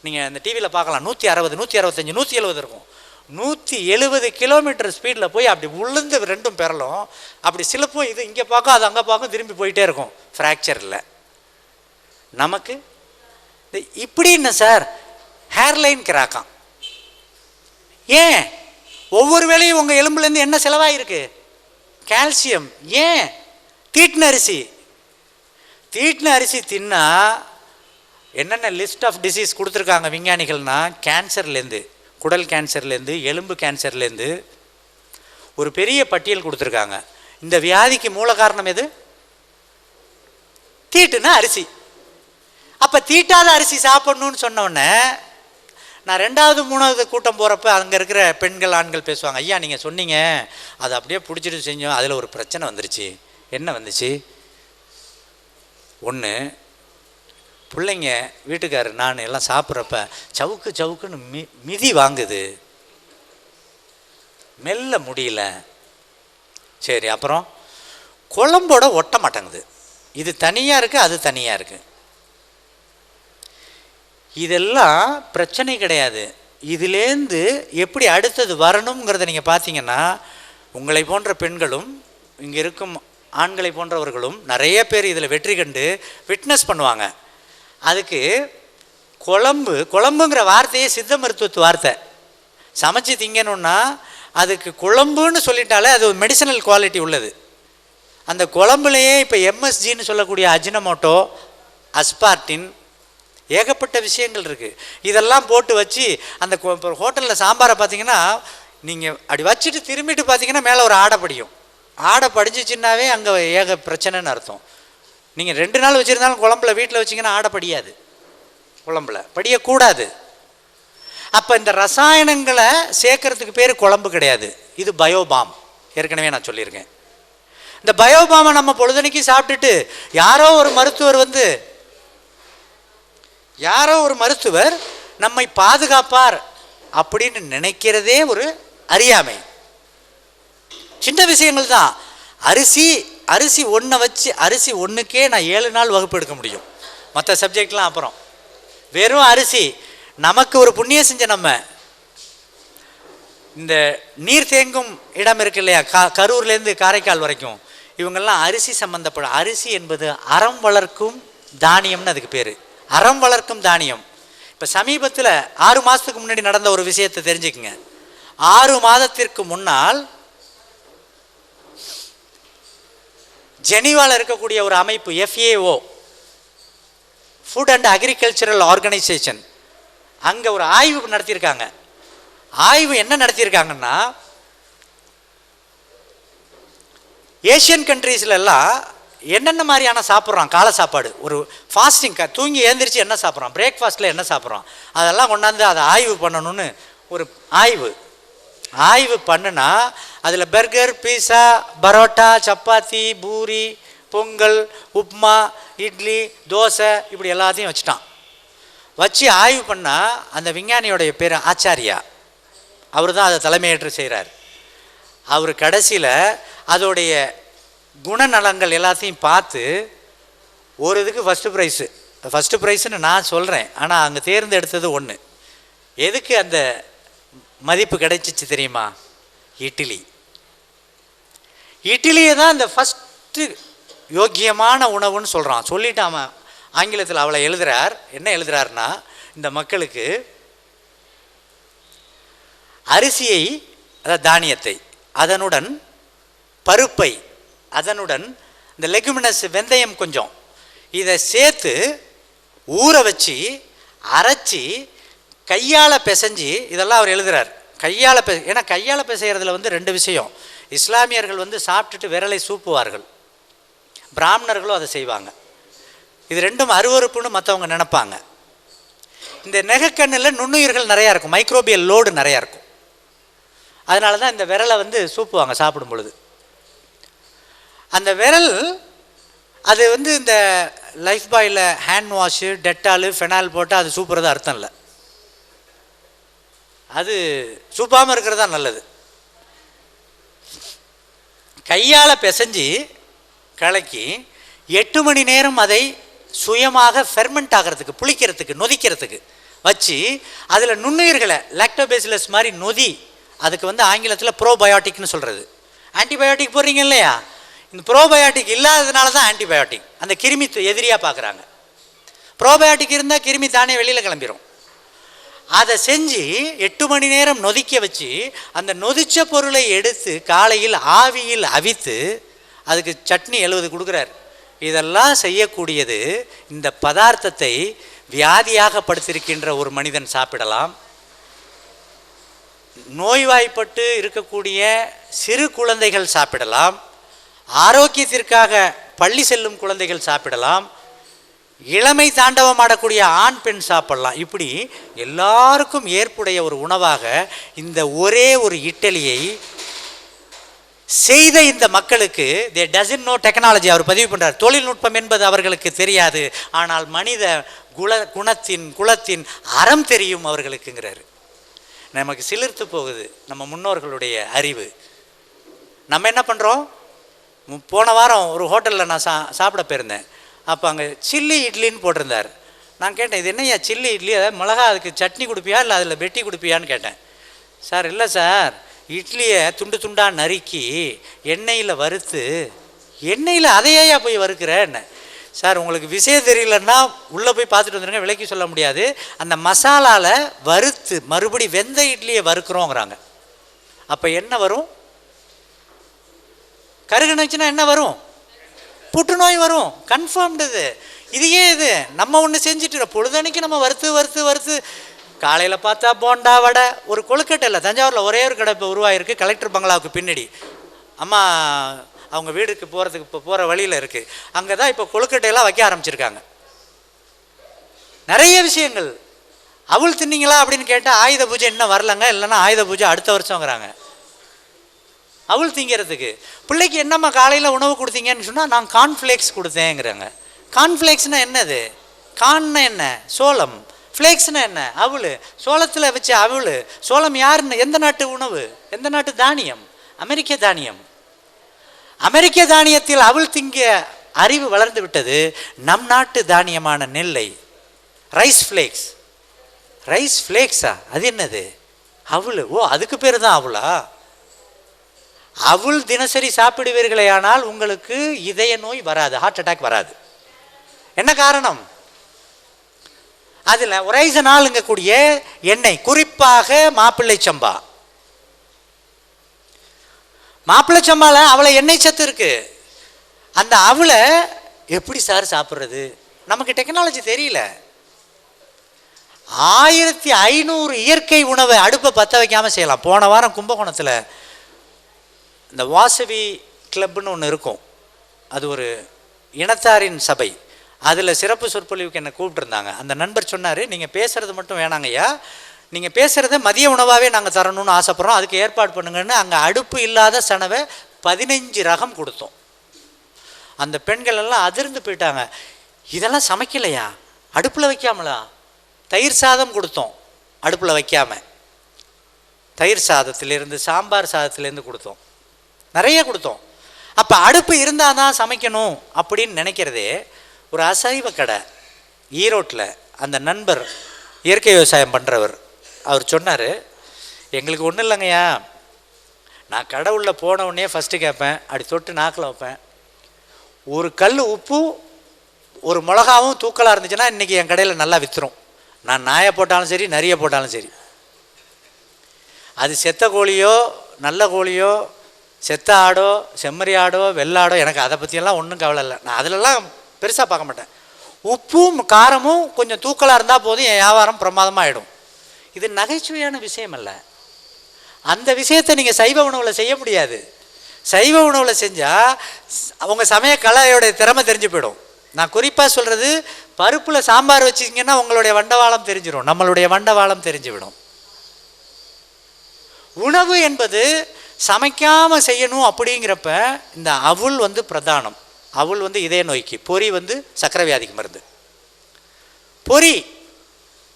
நீங்கள் அந்த டிவியில் பார்க்கலாம், 160, 165, 170 இருக்கும். 170 கிலோமீட்டர் ஸ்பீடில் போய் அப்படி உளுந்து 2ம் பெறலும் அப்படி சிலப்பும். இது இங்கே பார்க்கும், அது அங்கே பார்க்கும், திரும்பி போயிட்டே இருக்கும். ஃப்ராக்சர் இல்லை. நமக்கு இப்படி என்ன சார்? ஹேர்லைன் கிராக்காம். ஏன்? ஒவ்வொரு வேளையும் உங்கள் எலும்புலேருந்து என்ன செலவாயிருக்கு? கால்சியம். ஏன்? தீட்டின அரிசி. தீட்டின அரிசி தின்னா என்னென்ன லிஸ்ட் ஆஃப் டிசீஸ் கொடுத்துருக்காங்க விஞ்ஞானிகள்னா, கேன்சர்லேருந்து, குடல் கேன்சர்லேருந்து, எலும்பு கேன்சர்லேருந்து ஒரு பெரிய பட்டியல் கொடுத்துருக்காங்க. இந்த வியாதிக்கு மூல காரணம் எது? தீட்டுனா அரிசி. அப்போ தீட்டாத அரிசி சாப்பிடணும்னு சொன்னோடனே நான் 2வது 3வது கூட்டம் போகிறப்ப அங்கே இருக்கிற பெண்கள் ஆண்கள் பேசுவாங்க, ஐயா நீங்கள் சொன்னீங்க அதை அப்படியே பிடிச்சிட்டு செஞ்சோம், அதில் ஒரு பிரச்சனை வந்துருச்சு. என்ன வந்துச்சு? ஒன்று, பிள்ளைங்க வீட்டுக்காரர் நான் எல்லாம் சாப்பிட்றப்ப சவுக்கு சவுக்குன்னு மிதி வாங்குது, மெல்ல முடியல. சரி, அப்புறம் குழம்போட ஒட்ட மாட்டேங்குது. இது தனியாக இருக்குது, அது தனியாக இருக்குது. இதெல்லாம் பிரச்சனை கிடையாது. இதிலேருந்து எப்படி அடுத்தது வரணுங்கிறத நீங்கள் பார்த்தீங்கன்னா, உங்களை போன்ற பெண்களும் இங்கே இருக்கும் ஆண்களை போன்றவர்களும் நிறைய பேர் இதில் வெற்றி கண்டு விட்னஸ் பண்ணுவாங்க. அதுக்கு குழம்புங்கிற வார்த்தையே சித்த மருத்துவத்து வார்த்தை. சமைச்சு திங்கணுன்னா அதுக்கு குழம்புன்னு சொல்லிட்டாலே அது ஒரு மெடிசனல் குவாலிட்டி உள்ளது. அந்த குழம்புலையே இப்போ எம்எஸ்ஜின்னு சொல்லக்கூடிய அஜினமோட்டோ, அஸ்பார்டின், ஏகப்பட்ட விஷயங்கள் இருக்குது. இதெல்லாம் போட்டு வச்சு அந்த ஹோட்டலில் சாம்பாரை பார்த்தீங்கன்னா நீங்கள் அப்படி வச்சுட்டு திரும்பிட்டு பார்த்தீங்கன்னா மேலே ஒரு ஆடை படியும். ஆடை படிஞ்சிச்சின்னாவே அங்கே ஏக பிரச்சனைன்னு அர்த்தம். நீங்கள் 2 நாள் வச்சுருந்தாலும் குழம்புல வீட்டில் வச்சிங்கன்னா ஆடை படியாது, குழம்புல படியக்கூடாது. அப்போ இந்த ரசாயனங்களை சேர்க்கறதுக்கு பேர் குழம்பு கிடையாது, இது பயோபாம். ஏற்கனவே நான் சொல்லியிருக்கேன். இந்த பயோபாமை நம்ம பொழுதனைக்கு சாப்பிட்டுட்டு யாரோ ஒரு மருத்துவர் நம்மை பாதுகாப்பார் அப்படின்னு நினைக்கிறதே ஒரு அறியாமை. சின்ன விஷயங்கள் தான். அரிசி ஒன்றை வச்சு அரிசி ஒன்றுக்கே நான் 7 நாள் வகுப்பு எடுக்க முடியும். மற்ற சப்ஜெக்ட்லாம் அப்புறம். வெறும் அரிசி நமக்கு ஒரு புண்ணியம் செஞ்ச நம்ம இந்த நீர் தேங்கும் இடம் இருக்கு இல்லையா, கரூர்லேருந்து காரைக்கால் வரைக்கும், இவங்கெல்லாம் அரிசி சம்மந்தப்படும். அரிசி என்பது அறம் வளர்க்கும் தானியம்னு அதுக்கு பேர், அறம் வளர்க்கும் தானியம். இப்போ சமீபத்தில் 6 மாதத்துக்கு முன்னாடி நடந்த ஒரு விஷயத்தை தெரிஞ்சுக்குங்க. 6 மாதத்திற்கு முன்னால் ஜெனீவாவில் இருக்கக்கூடிய ஒரு அமைப்பு FAO, food and agricultural organisation, அங்கே ஒரு ஆய்வு நடத்தியிருக்காங்க. ஆய்வு என்ன நடத்தியிருக்காங்கன்னா, ஏஷியன் கண்ட்ரீஸ்லாம் என்னென்ன மாதிரியான சாப்பிட்றோம் காலை சாப்பாடு, ஒரு ஃபாஸ்டிங் தூங்கி எழுந்திரிச்சு என்ன சாப்பிட்றோம், பிரேக்ஃபாஸ்ட்டில் என்ன சாப்பிட்றோம், அதெல்லாம் கொண்டாந்து அதை ஆய்வு பண்ணணும்னு ஒரு ஆய்வு பண்ணுனா அதில் பர்கர், பீஸா, பரோட்டா, சப்பாத்தி, பூரி, பொங்கல், உப்மா, இட்லி, தோசை இப்படி எல்லாத்தையும் வச்சு ஆய்வு பண்ணால் அந்த விஞ்ஞானியோடைய பேர் ஆச்சாரியா. அவர் தான் அதை தலைமையேற்று செய்கிறார். அவர் கடைசியில் அதோடைய குணநலங்கள் எல்லாத்தையும் பார்த்து ஒரு இதுக்கு ஃபஸ்ட்டு ப்ரைஸுன்னு நான் சொல்கிறேன், ஆனால் அங்கே தேர்ந்தெடுத்தது ஒன்று. எதுக்கு அந்த மதிப்பு கிடைச்சிச்சு தெரியுமா? இட்லியை தான் அந்த ஃபஸ்ட்டு யோக்கியமான உணவுன்னு சொல்கிறான். சொல்லிட்டு அவன் ஆங்கிலத்தில் அவளை என்ன எழுதுறாருன்னா, இந்த மக்களுக்கு அரிசியை, அதாவது தானியத்தை, அதனுடன் பருப்பை, அதனுடன் இந்த லெகுமினஸ் வெந்தயம் கொஞ்சம், இதை சேர்த்து ஊற வச்சு அரைச்சி கையால் பிசைஞ்சு, இதெல்லாம் அவர் எழுதுகிறார். ஏன்னா கையால் பிசைகிறதுல 2 விஷயம். இஸ்லாமியர்கள் சாப்பிட்டுட்டு விரலை சூப்புவார்கள், பிராமணர்களும் அதை செய்வாங்க. இது 2ம் அருவறுப்புன்னு மற்றவங்க நினைப்பாங்க. இந்த நெகக்கண்ணில் நுண்ணுயிர்கள் நிறையா இருக்கும், மைக்ரோபியல் லோடு நிறையா இருக்கும். அதனால தான் இந்த விரலை சூப்புவாங்க சாப்பிடும் பொழுது. அந்த விரல் அது இந்த Lifebuoy hand wash, Dettol, phenol போட்டு அது சூப்புறது அர்த்தம் இல்லை. அது சூப்பாமல் இருக்கிறது தான் நல்லது. கையால் பிசைஞ்சு கலக்கி 8 மணி நேரம் அதை சுயமாக ஃபெர்மெண்ட் ஆகிறதுக்கு, புளிக்கிறதுக்கு, நொதிக்கிறதுக்கு வச்சு அதில் நுண்ணுயிர்களை லாக்டோபேசிலஸ் மாதிரி நொதி, அதுக்கு ஆங்கிலத்தில் ப்ரோபயோட்டிக்னு சொல்கிறது. ஆன்டிபயோட்டிக் போடுறீங்க இல்லையா, இந்த ப்ரோபயோட்டிக் இல்லாததுனால தான் ஆன்டிபயோட்டிக். அந்த கிருமி எதிரியாக பார்க்குறாங்க. ப்ரோபயோட்டிக் இருந்தால் கிருமி தானே வெளியில் கிளம்பிடும். அதை செஞ்சு 8 மணி நேரம் நொதிக்க வச்சு அந்த நொதிச்ச பொருளை எடுத்து காலையில் ஆவியில் அவித்து அதுக்கு சட்னி 70 கொடுக்குறார். இதெல்லாம் செய்யக்கூடியது இந்த பதார்த்தத்தை வியாதியாக படுத்திருக்கின்ற ஒரு மனிதன் சாப்பிடலாம். நோய்வாய்ப்பட்டு இருக்கக்கூடிய சிறு குழந்தைகள் சாப்பிடலாம். ஆரோக்கியத்திற்காக பள்ளி செல்லும் குழந்தைகள் சாப்பிடலாம். இளமை தாண்டவம் ஆடக்கூடிய ஆண் பெண் சாப்பிடலாம். இப்படி எல்லாருக்கும் ஏற்புடைய ஒரு உணவாக இந்த ஒரே ஒரு இட்லியை செய்த இந்த மக்களுக்கு தே டசன்ட் நோ டெக்னாலஜி. அவர் பதிவு பண்ணுறார், தொழில்நுட்பம் என்பது அவர்களுக்கு தெரியாது, ஆனால் மனித குலத்தின் அறம் தெரியும் அவர்களுக்குங்கிறாரு. நமக்கு சிலிர்த்து போகுது நம்ம முன்னோர்களுடைய அறிவு. நம்ம என்ன பண்ணுறோம்? போன வாரம் ஒரு ஹோட்டலில் நான் சாப்பிட போயிருந்தேன். அப்போ அங்கே சில்லி இட்லின்னு போட்டிருந்தார். நான் கேட்டேன், இது என்னையா சில்லி இட்லி, அதாவது மிளகா அதுக்கு சட்னி கொடுப்பியா இல்லை அதில் வெட்டி கொடுப்பியான்னு கேட்டேன். சார் இல்லை சார், இட்லியை துண்டு துண்டாக நறுக்கி எண்ணெயில் வறுத்து எண்ணெயில் அதையா போய் வறுக்கிறேன்னு. சார் உங்களுக்கு விஷயம் தெரியலன்னா உள்ளே போய் பார்த்துட்டு வந்துடுங்க, விலைக்கு சொல்ல முடியாது. அந்த மசாலாவில் வறுத்து மறுபடி வெந்த இட்லியை வறுக்கிறோங்கிறாங்க. அப்போ என்ன வரும்? கருகுனுச்சுன்னா என்ன வரும்? புற்றுநோய் வரும். கன்ஃபார்ம்டு. இதையே இது நம்ம ஒன்று செஞ்சுட்டு பொழுதன்னைக்கு நம்ம வறுத்து காலையில் பார்த்தா போண்டா வடை. ஒரு கொழுக்கட்டை இல்லை, தஞ்சாவூரில் ஒரே ஒரு கடை இப்போ உருவாயிருக்கு, கலெக்டர் பங்களாவுக்கு பின்னாடி. அம்மா அவங்க வீடுக்கு போகிறதுக்கு இப்போ போகிற வழியில் இருக்குது. அங்கே தான் இப்போ கொழுக்கட்டையெல்லாம் வைக்க ஆரம்பிச்சிருக்காங்க. நிறைய விஷயங்கள். அவள் தின்னீங்களா அப்படின்னு கேட்டால் ஆயுத பூஜை இன்னும் வரலங்க, இல்லைன்னா ஆயுத பூஜை அடுத்த வருஷங்கிறாங்க. அவள் திங்கிறதுக்கு பிள்ளைக்கு என்னம்மா காலையில் உணவு கொடுத்தீங்கன்னு சொன்னால் நான் கார்ன்ஃப்ளேக்ஸ் கொடுத்தேங்கிறாங்க. கார்ன்ஃப்ளேக்ஸ்னால் என்னது? கான்னா என்ன? சோளம். ஃப்ளேக்ஸ்னா என்ன? அவள். சோளத்தில் வச்ச அவள். சோளம் யாருன்னு? எந்த நாட்டு உணவு? எந்த நாட்டு தானியம்? அமெரிக்க தானியம். அமெரிக்க தானியத்தில் அவள் திங்க அறிவு வளர்ந்து விட்டது. நம் நாட்டு தானியமான நெல்லை ரைஸ் ஃப்ளேக்ஸ். ரைஸ் ஃப்ளேக்ஸா? அது என்னது? அவள். ஓ, அதுக்கு பேர் தான் அவளா? அவள் தினசரி சாப்பிடுவீர்களே ஆனால் உங்களுக்கு இதய நோய் வராது, ஹார்ட் அட்டாக் வராது. என்ன காரணம்? அதில் ஒரைசனாலுங்கக்கூடிய எண்ணெய், குறிப்பாக மாப்பிள்ளை சம்பா. மாப்பிள்ளை சம்பாவில் அவளை எண்ணெய் சத்து இருக்கு. அந்த அவளை எப்படி சார் சாப்பிட்றது? நமக்கு டெக்னாலஜி தெரியல. 1500 இயற்கை உணவை அடுப்பை பற்ற வைக்காமல் செய்யலாம். போன வாரம் கும்பகோணத்தில் இந்த வாசவி கிளப்னு ஒன்று இருக்கும், அது ஒரு இனத்தாரின் சபை. அதில் சிறப்பு சொற்பொழிவுக்கு என்னை கூப்பிட்டுருந்தாங்க. அந்த நண்பர் சொன்னார், நீங்கள் பேசுகிறது மட்டும் வேணாங்கய்யா, நீங்கள் பேசுகிறத மதிய உணவாகவே நாங்கள் தரணும்னு ஆசைப்பட்றோம், அதுக்கு ஏற்பாடு பண்ணுங்கன்னு. அங்கே அடுப்பு இல்லாத சனவை 15 ரகம் கொடுத்தோம். அந்த பெண்கள் எல்லாம் அதிர்ந்து போயிட்டாங்க. இதெல்லாம் சமைக்கலையா? அடுப்பில் வைக்காமலா? தயிர் சாதம் கொடுத்தோம், அடுப்பில் வைக்காமல். தயிர் சாதத்திலேருந்து சாம்பார் சாதத்திலேருந்து கொடுத்தோம், நிறைய கொடுத்தோம். அப்போ அடுப்பு இருந்தால் தான் சமைக்கணும் அப்படின்னு நினைக்கிறதே. ஒரு அசைவ கடை ஈரோட்டில், அந்த நண்பர் இயற்கை விவசாயம் பண்ணுறவர், அவர் சொன்னார், எங்களுக்கு ஒன்றும் இல்லைங்கய்யா, நான் கடவுளில் போன உடனே ஃபஸ்ட்டு கேட்பேன், அப்படி தொட்டு நாக்கில் வைப்பேன், ஒரு கல் உப்பு ஒரு மிளகாவும் தூக்கலாக இருந்துச்சுன்னா இன்றைக்கி என் கடையில் நல்லா விற்றுரும். நான் நாயை போட்டாலும் சரி, நரியை போட்டாலும் சரி. அது செத்த கோழியோ நல்ல கோழியோ, செத்த ஆடோ செம்மறி ஆடோ வெள்ளாடோ, எனக்கு அதை பற்றியெல்லாம் ஒன்றும் கவலை இல்லை. நான் அதிலெல்லாம் பெருசாக பார்க்க மாட்டேன். உப்பும் காரமும் கொஞ்சம் தூக்கலாக இருந்தால் போதும், என் வியாபாரம் பிரமாதமாக ஆகிடும். இது நகைச்சுவையான விஷயம் அல்ல. அந்த விஷயத்தை நீங்கள் சைவ உணவில் செய்ய முடியாது. சைவ உணவில் செஞ்சால் அவங்க சமய கலையோடைய திறமை தெரிஞ்சு போயிடும். நான் குறிப்பாக சொல்கிறது, பருப்பில் சாம்பார் வச்சிங்கன்னா உங்களுடைய வண்டவாளம் தெரிஞ்சிடும், நம்மளுடைய வண்டவாளம் தெரிஞ்சுவிடும். உணவு என்பது சமைக்காமல் செய்யணும். அப்படிங்கிறப்ப இந்த அவல் பிரதானம். அவல் இதய நோய்க்கு, பொரி சக்கரை வியாதிக்கு மருந்து.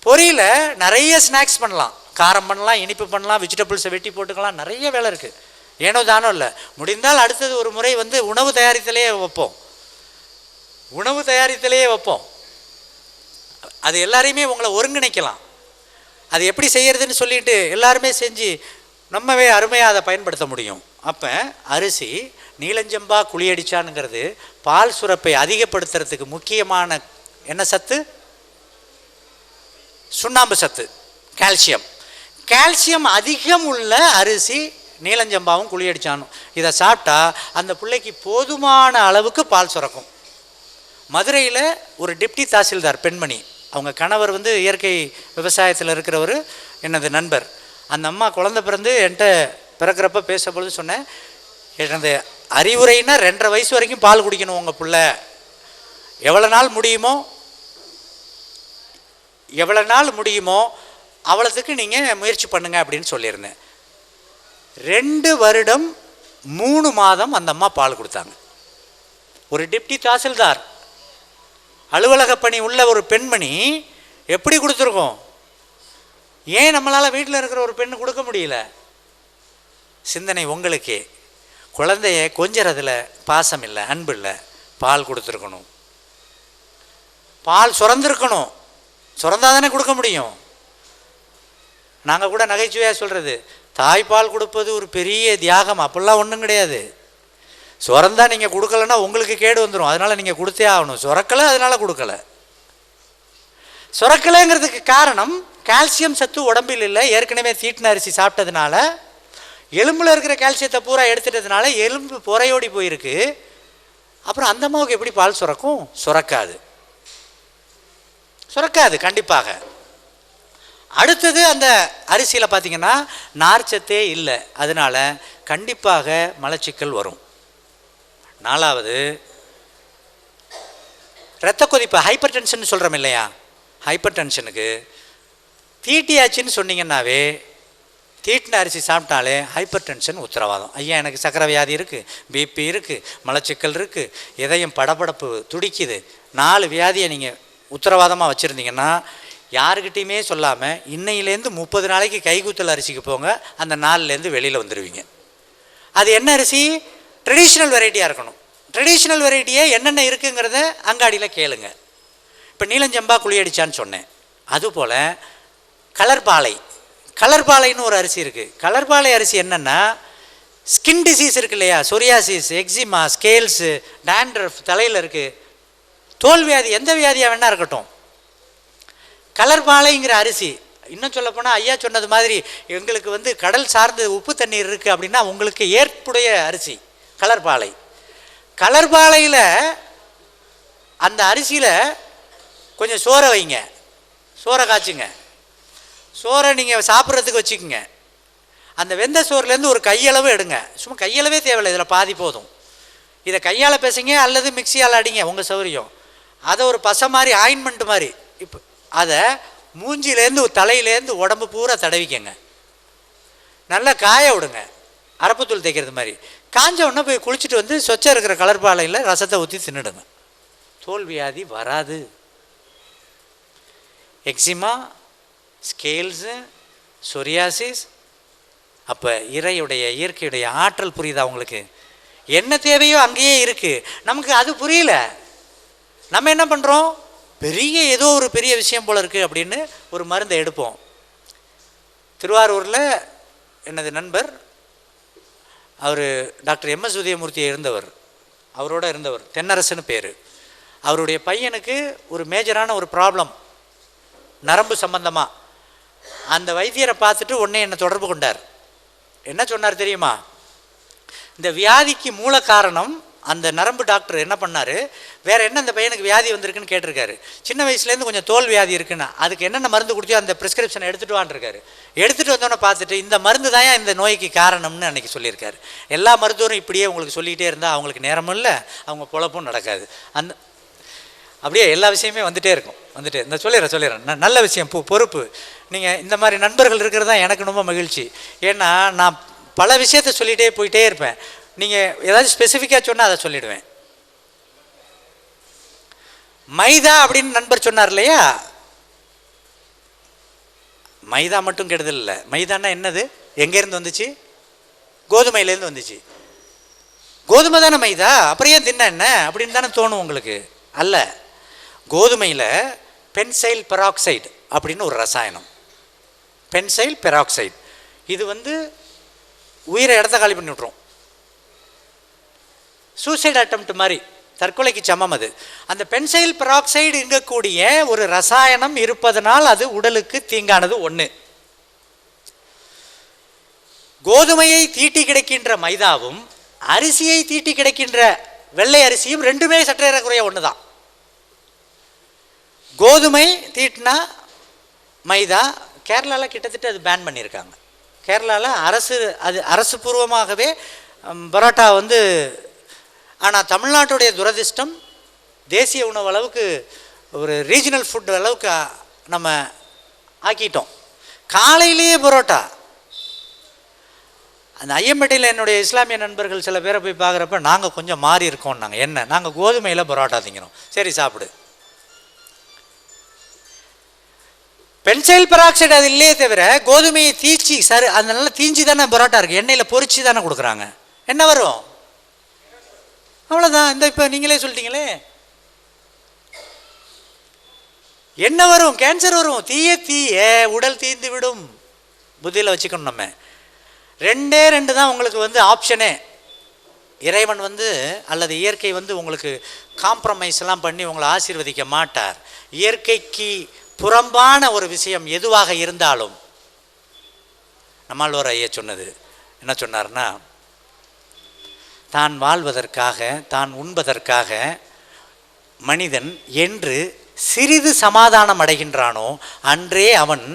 பொரியில் நிறைய ஸ்நாக்ஸ் பண்ணலாம், காரம் பண்ணலாம், இனிப்பு பண்ணலாம், வெஜிடபிள்ஸை வெட்டி போட்டுக்கலாம், நிறைய வேலை இருக்குது. ஏனோ தானோ இல்லை. முடிந்தால் அடுத்தது ஒரு முறை உணவு தயாரித்தலையே வைப்போம். அது எல்லாரையுமே உங்களை ஒருங்கிணைக்கலாம். அது எப்படி செய்யறதுன்னு சொல்லிட்டு எல்லாருமே செஞ்சு நம்மவே அருமையாக அதை பயன்படுத்த முடியும். அப்போ அரிசி நீலஞ்சம்பா குழியடிச்சானுங்கிறது பால் சுரப்பை அதிகப்படுத்துறதுக்கு முக்கியமான என்ன சத்து? சுண்ணாம்பு சத்து. கால்சியம். கால்சியம் அதிகம் உள்ள அரிசி நீலஞ்சம்பாவும் குழியடிச்சானும். இதை சாப்பிட்டா அந்த பிள்ளைக்கு போதுமான அளவுக்கு பால் சுரக்கும். மதுரையில் ஒரு டிப்டி தாசில்தார் பெண்மணி, அவங்க கணவர் வந்து இயற்கை விவசாயத்தில் இருக்கிறவர், எனது நண்பர். அந்த அம்மா குழந்தை பிறந்து என்கிட்ட பிறக்கிறப்ப பேசப்பொழுது சொன்னேன், எனது அறிவுரைன்னா 2.5 வயசு வரைக்கும் பால் குடிக்கணும் உங்கள் பிள்ளை, எவ்வளோ நாள் முடியுமோ அவ்வளோத்துக்கு நீங்கள் முயற்சி பண்ணுங்க அப்படின்னு சொல்லியிருந்தேன். 2 வருடம் 3 மாதம் அந்த அம்மா பால் கொடுத்தாங்க. ஒரு டிப்டி தாசில்தார், அலுவலக பணி உள்ள ஒரு பெண்மணி எப்படி கொடுத்துருக்கோம்? ஏன் நம்மளால் வீட்டில் இருக்கிற ஒரு பெண்ணு கொடுக்க முடியல? சிந்தனை உங்களுக்கே. குழந்தைய கொஞ்சறதுல பாசம் இல்லை, அன்பு இல்லை, பால் கொடுத்துருக்கணும், பால் சுரந்திருக்கணும், சுரந்தாதானே கொடுக்க முடியும். நாங்கள் கூட நகைச்சுவையாக சொல்கிறது, தாய்ப்பால் கொடுப்பது ஒரு பெரிய தியாகம், அப்படிலாம் ஒன்றும் கிடையாது. சுரந்தா நீங்கள் கொடுக்கலன்னா உங்களுக்கு கேடு வந்துடும், அதனால் நீங்கள் கொடுத்தே ஆகணும். சுரக்கலை, அதனால் கொடுக்கலை. சுரக்கலைங்கிறதுக்கு காரணம் கால்சியம் சத்து உடம்பில் இல்லை, ஏற்கனவே தீட்டின அரிசி சாப்பிட்டதுனால எலும்பில் இருக்கிற கால்சியத்தை பூரா எடுத்துட்டதுனால எலும்பு புறையோடி போயிருக்கு. அப்புறம் அந்த அம்மாவுக்கு எப்படி பால் சுரக்கும்? சுரக்காது கண்டிப்பாக. அடுத்தது, அந்த அரிசியில் பார்த்தீங்கன்னா நார்ச்சத்தே இல்லை, அதனால் கண்டிப்பாக மலச்சிக்கல் வரும். 4வது, இரத்த கொதிப்பு, ஹைப்பர் டென்ஷன் சொல்கிறோம் இல்லையா, ஹைப்பர் டென்ஷனுக்கு தீட்டியாச்சின்னு சொன்னீங்கன்னாவே, தீட்டின அரிசி சாப்பிட்டாலே ஹைப்பர் டென்ஷன் உத்தரவாதம். ஐயா எனக்கு சக்கரை வியாதி இருக்குது, பிபி இருக்குது, மலச்சிக்கல் இருக்குது, இதயம் படபடப்பு துடிக்குது, 4 வியாதியை நீங்கள் உத்தரவாதமாக வச்சுருந்தீங்கன்னா யாருக்கிட்டையுமே சொல்லாமல் இன்னையிலேருந்து 30 நாளைக்கு கைகுத்தல் அரிசிக்கு போங்க, அந்த 4லேருந்து வெளியில் வந்துடுவீங்க. அது என்ன அரிசி? ட்ரெடிஷ்னல் வெரைட்டியாக இருக்கணும். ட்ரெடிஷ்னல் வெரைட்டியே என்னென்ன இருக்குங்கிறத அங்காடியில் கேளுங்க. இப்போ நீலஞ்சம்பா குழியடிச்சான்னு சொன்னேன், அதுபோல் கலர்பாலைன்னு ஒரு அரிசி இருக்குது. கலர்பாலை அரிசி என்னென்னா, ஸ்கின் டிசீஸ் இருக்கு இல்லையா, சொரியாசிஸ், எக்ஸிமா, ஸ்கேல்ஸு, டேண்ட்ரஃப், தலையில் இருக்குது, தோல் வியாதி, எந்த வியாதியாக வேணா இருக்கட்டும், கலர்பாலைங்கிற அரிசி. இன்னும் சொல்லப்போனால் ஐயா சொன்னது மாதிரி எங்களுக்கு வந்து கடல் சார்ந்த உப்பு தண்ணீர் இருக்குது அப்படின்னா உங்களுக்கு ஏற்புடைய அரிசி கலர்பாலையில் அந்த அரிசியில் கொஞ்சம் சோறை வைங்க, சோறை காய்ச்சுங்க, சோறை நீங்கள் சாப்பிட்றதுக்கு வச்சுக்கோங்க. அந்த வெந்த சோறுலேருந்து ஒரு கையளவு எடுங்க, சும்மா கையளவே தேவையில்லை, இதில் பாதி போதும். இதை கையால் பேசுங்க அல்லது மிக்சியால் அடிங்க, உங்கள் சௌரியம். அதை ஒரு பசை மாதிரி, ஆயின்மெண்ட் மாதிரி, இப்போ அதை மூஞ்சிலேருந்து தலையிலேருந்து உடம்பு பூரா தடவிக்கங்க, நல்லா காய விடுங்க, அரப்புத்தூள் தேய்க்கிறது மாதிரி. காஞ்ச உடனே போய் குளிச்சுட்டு வந்து சொச்சம் இருக்கிற கலர்பாலையில் ரசத்தை ஊற்றி தின்னுடுங்க, தோல் வியாதி வராது. Eczema, scales, psoriasis. அப்போ இயற்கையுடைய ஆற்றல் புரியுதா உங்களுக்கு? என்ன தேவையோ அங்கேயே இருக்குது, நமக்கு அது புரியல. நம்ம என்ன பண்ணுறோம், ஏதோ ஒரு பெரிய விஷயம் போல் இருக்குது அப்படின்னு ஒரு மருந்தை எடுப்போம். திருவாரூரில் எனது நண்பர், அவர் டாக்டர் MS உதயமூர்த்தி அவரோட இருந்தவர், தென்னரசுன்னு பேர். அவருடைய பையனுக்கு ஒரு மேஜரான ஒரு ப்ராப்ளம், நரம்பு சம்பந்தமாக. அந்த வைத்தியரை பார்த்துட்டு உடனே என்னை தொடர்பு கொண்டார். என்ன சொன்னார் தெரியுமா? இந்த வியாதிக்கு மூல காரணம் அந்த நரம்பு டாக்டர் என்ன பண்ணார், வேறு என்ன அந்த பையனுக்கு வியாதி வந்திருக்குன்னு கேட்டிருக்காரு. சின்ன வயசுலேருந்து கொஞ்சம் தோல் வியாதி இருக்குன்னா அதுக்கு என்னென்ன மருந்து கொடுத்தியோ அந்த ப்ரிஸ்கிரிப்ஷனை எடுத்துகிட்டு வான்ருக்காரு. எடுத்துகிட்டு வந்தோன்னே பார்த்துட்டு இந்த மருந்து தான் இந்த நோய்க்கு காரணம்னு அன்றைக்கி சொல்லியிருக்காரு. எல்லா மருத்துவரும் இப்படியே உங்களுக்கு சொல்லிக்கிட்டே இருந்தால் அவங்களுக்கு நேரமும் இல்லை, அவங்க பொழப்பும் நடக்காது. அப்படியே எல்லா விஷயமே வந்துகிட்டே இருக்கும். இந்த சொல்லிடுறேன் நல்ல விஷயம், பொறுப்பு. நீங்கள் இந்த மாதிரி நண்பர்கள் இருக்கிறது தான் எனக்கு ரொம்ப மகிழ்ச்சி. ஏன்னா நான் பல விஷயத்தை சொல்லிகிட்டே போயிட்டே இருப்பேன், நீங்கள் ஏதாச்சும் ஸ்பெசிஃபிக்காக சொன்னால் அதை சொல்லிவிடுவேன். மைதா அப்படின்னு நண்பர் சொன்னார் இல்லையா, மைதா மட்டும் கெடுதல் இல்லை. மைதான்னா என்னது, எங்கேருந்து வந்துச்சு? கோதுமையிலேருந்து வந்துச்சு. கோதுமை தானே மைதா, அப்புறம் ஏன் தின்ன என்ன அப்படின்னு தானே தோணும் உங்களுக்கு. அல்ல, கோதுமையில் பென்சைல் பெராக்சைடு அப்படின்னு ஒரு ரசாயனம், பென்சைல் பெராக்சைடு. இது உயிரை இடத்த காலி பண்ணி விட்ரும். சூசைட் அட்டம்ப்ட் மாதிரி தற்கொலைக்கு சமம் அது. அந்த பென்சைல் பெராக்சைடு இருக்கக்கூடிய ஒரு ரசாயனம் இருப்பதனால் அது உடலுக்கு தீங்கானது. ஒன்று, கோதுமையை தீட்டி கிடைக்கின்ற மைதாவும் அரிசியை தீட்டி கிடைக்கின்ற வெள்ளை அரிசியும் ரெண்டுமே சற்றேறக்குறைய ஒன்று தான். கோதுமை தீட்டினா மைதா, கேரளாவில் கிட்டத்தட்ட அது பேன் பண்ணியிருக்காங்க. கேரளாவில் அரசு பூர்வமாகவே பரோட்டா வந்து. ஆனால் தமிழ்நாட்டுடைய துரதிர்ஷ்டம், தேசிய உணவு அளவுக்கு ஒரு ரீஜனல் ஃபுட் அளவுக்கு நம்ம ஆக்கிட்டோம். காலையிலேயே பரோட்டா. அந்த ஐயம்பேட்டையில் என்னுடைய இஸ்லாமிய நண்பர்கள் சில பேரை போய் பார்க்குறப்ப நாங்கள் கொஞ்சம் மாறி இருக்கோம். நாங்கள் கோதுமையில் பரோட்டா திங்கிறோம். சரி, சாப்பிடு. பென்சைல் பெராக்சைடு அது இல்லையே தவிர கோதுமையை தீச்சி அதனால தீஞ்சி தானே பரோட்டா இருக்குது, எண்ணெயில் பொரிச்சு தானே கொடுக்குறாங்க. என்ன வரும்? அவ்வளோதான். இந்த இப்போ நீங்களே சொல்லிட்டீங்களே, என்ன வரும்? கேன்சர் வரும். தீய உடல் தீர்ந்து விடும். புத்தியில் வச்சுக்கணும். நம்ம ரெண்டு தான் உங்களுக்கு வந்து ஆப்ஷனே. இறைவன் வந்து அல்லது இயற்கை வந்து உங்களுக்கு காம்ப்ரமைஸ்லாம் பண்ணி உங்களை ஆசீர்வதிக்க மாட்டார். இயற்கைக்கு புறம்பான ஒரு விஷயம் எதுவாக இருந்தாலும், நம்மாழ்வார் ஐயா சொன்னது என்ன சொன்னார்னா, தான் வாழ்வதற்காக தான் உண்பதற்காக மனிதன் என்று சிறிது சமாதானம் அடைகின்றானோ அன்றே அவன்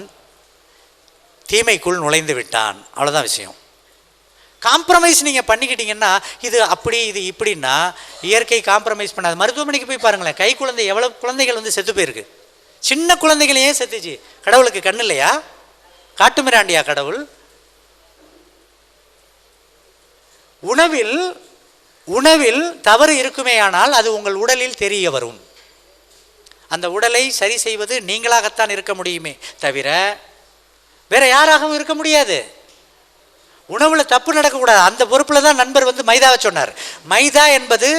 தீமைக்குள் நுழைந்து விட்டான். அவ்வளோதான் விஷயம். காம்ப்ரமைஸ் நீங்கள் பண்ணிக்கிட்டீங்கன்னா, இது அப்படி இது இப்படின்னா, இயற்கை காம்ப்ரமைஸ் பண்ணாது. மருத்துவமனைக்கு போய் பாருங்களேன், கை குழந்தை எவ்வளோ குழந்தைகள் வந்து செத்து போயிருக்கு. சின்ன குழந்தைகளையே செத்துச்சு. கடவுளுக்கு கண்ணு இல்லையா? காட்டு மிராண்டியா கடவுள்? உணவில் தவறு இருக்குமேயானால் அது உங்கள் உடலில் தெரிய வரும். அந்த உடலை சரி செய்வது நீங்களாகத்தான் இருக்க முடியுமே தவிர வேற யாராகவும் இருக்க முடியாது. உணவுல தப்பு நடக்கக்கூடாது. அந்த பொறுப்பில் தான் நண்பர் வந்து மைதாவை சொன்னார். மைதா என்பது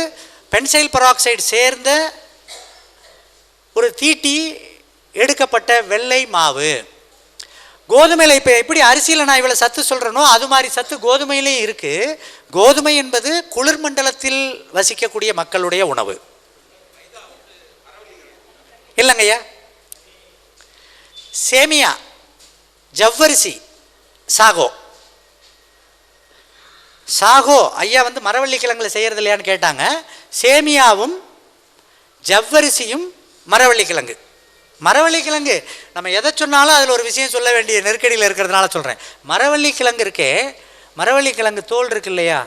பென்சைல் பெராக்சைடு சேர்ந்த ஒரு தீட்டி எடுக்கப்பட்ட வெள்ளை மாவு. கோதுமையில் இப்போ எப்படி அரிசியில் நான் இவ்வளோ சத்து சொல்கிறேனோ அது மாதிரி சத்து கோதுமையிலையும் இருக்குது. கோதுமை என்பது குளிர் மண்டலத்தில் வசிக்கக்கூடிய மக்களுடைய உணவு. இல்லைங்கய்யா, சேமியா, ஜவ்வரிசி, சாகோ ஐயா வந்து மரவள்ளி கிழங்குல செய்கிறது இல்லையான்னு கேட்டாங்க. சேமியாவும் ஜவ்வரிசியும் மரவள்ளி கிழங்கு நம்ம எதை சொன்னாலும் அதில் ஒரு விஷயம் சொல்ல வேண்டிய நெருக்கடியில் இருக்கிறதுனால சொல்கிறேன். மரவள்ளி கிழங்கு இருக்கே, மரவள்ளி கிழங்கு தோல் இருக்கு இல்லையா,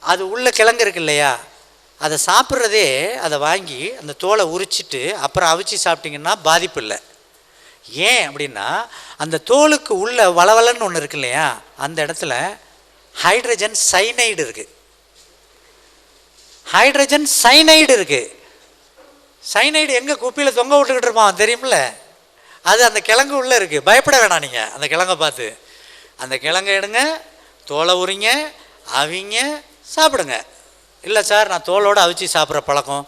அது உள்ள கிழங்கு இருக்கு இல்லையா, அதை சாப்பிட்றதே அதை வாங்கி அந்த தோலை உரிச்சிட்டு அப்புறம் அவிச்சு சாப்பிட்டிங்கன்னா பாதிப்பு இல்லை. ஏன் அப்படின்னா அந்த தோலுக்கு உள்ள வளவலன்னு ஒன்று இருக்கு இல்லையா, அந்த இடத்துல ஹைட்ரஜன் சைனைடு இருக்குது. சைனைடு எங்கே குப்பியில் தொங்க விட்டுக்கிட்டு இருப்பான் தெரியுமில்ல, அது அந்த கிழங்கு உள்ளே இருக்குது. பயப்பட வேணாம் நீங்கள் அந்த கிழங்கை பார்த்து. அந்த கிழங்கை எடுங்க, தோலை உரிங்க, அவிங்க, சாப்பிடுங்க. இல்லை சார் நான் தோலோடு அவிச்சு சாப்பிட்ற பழக்கம்,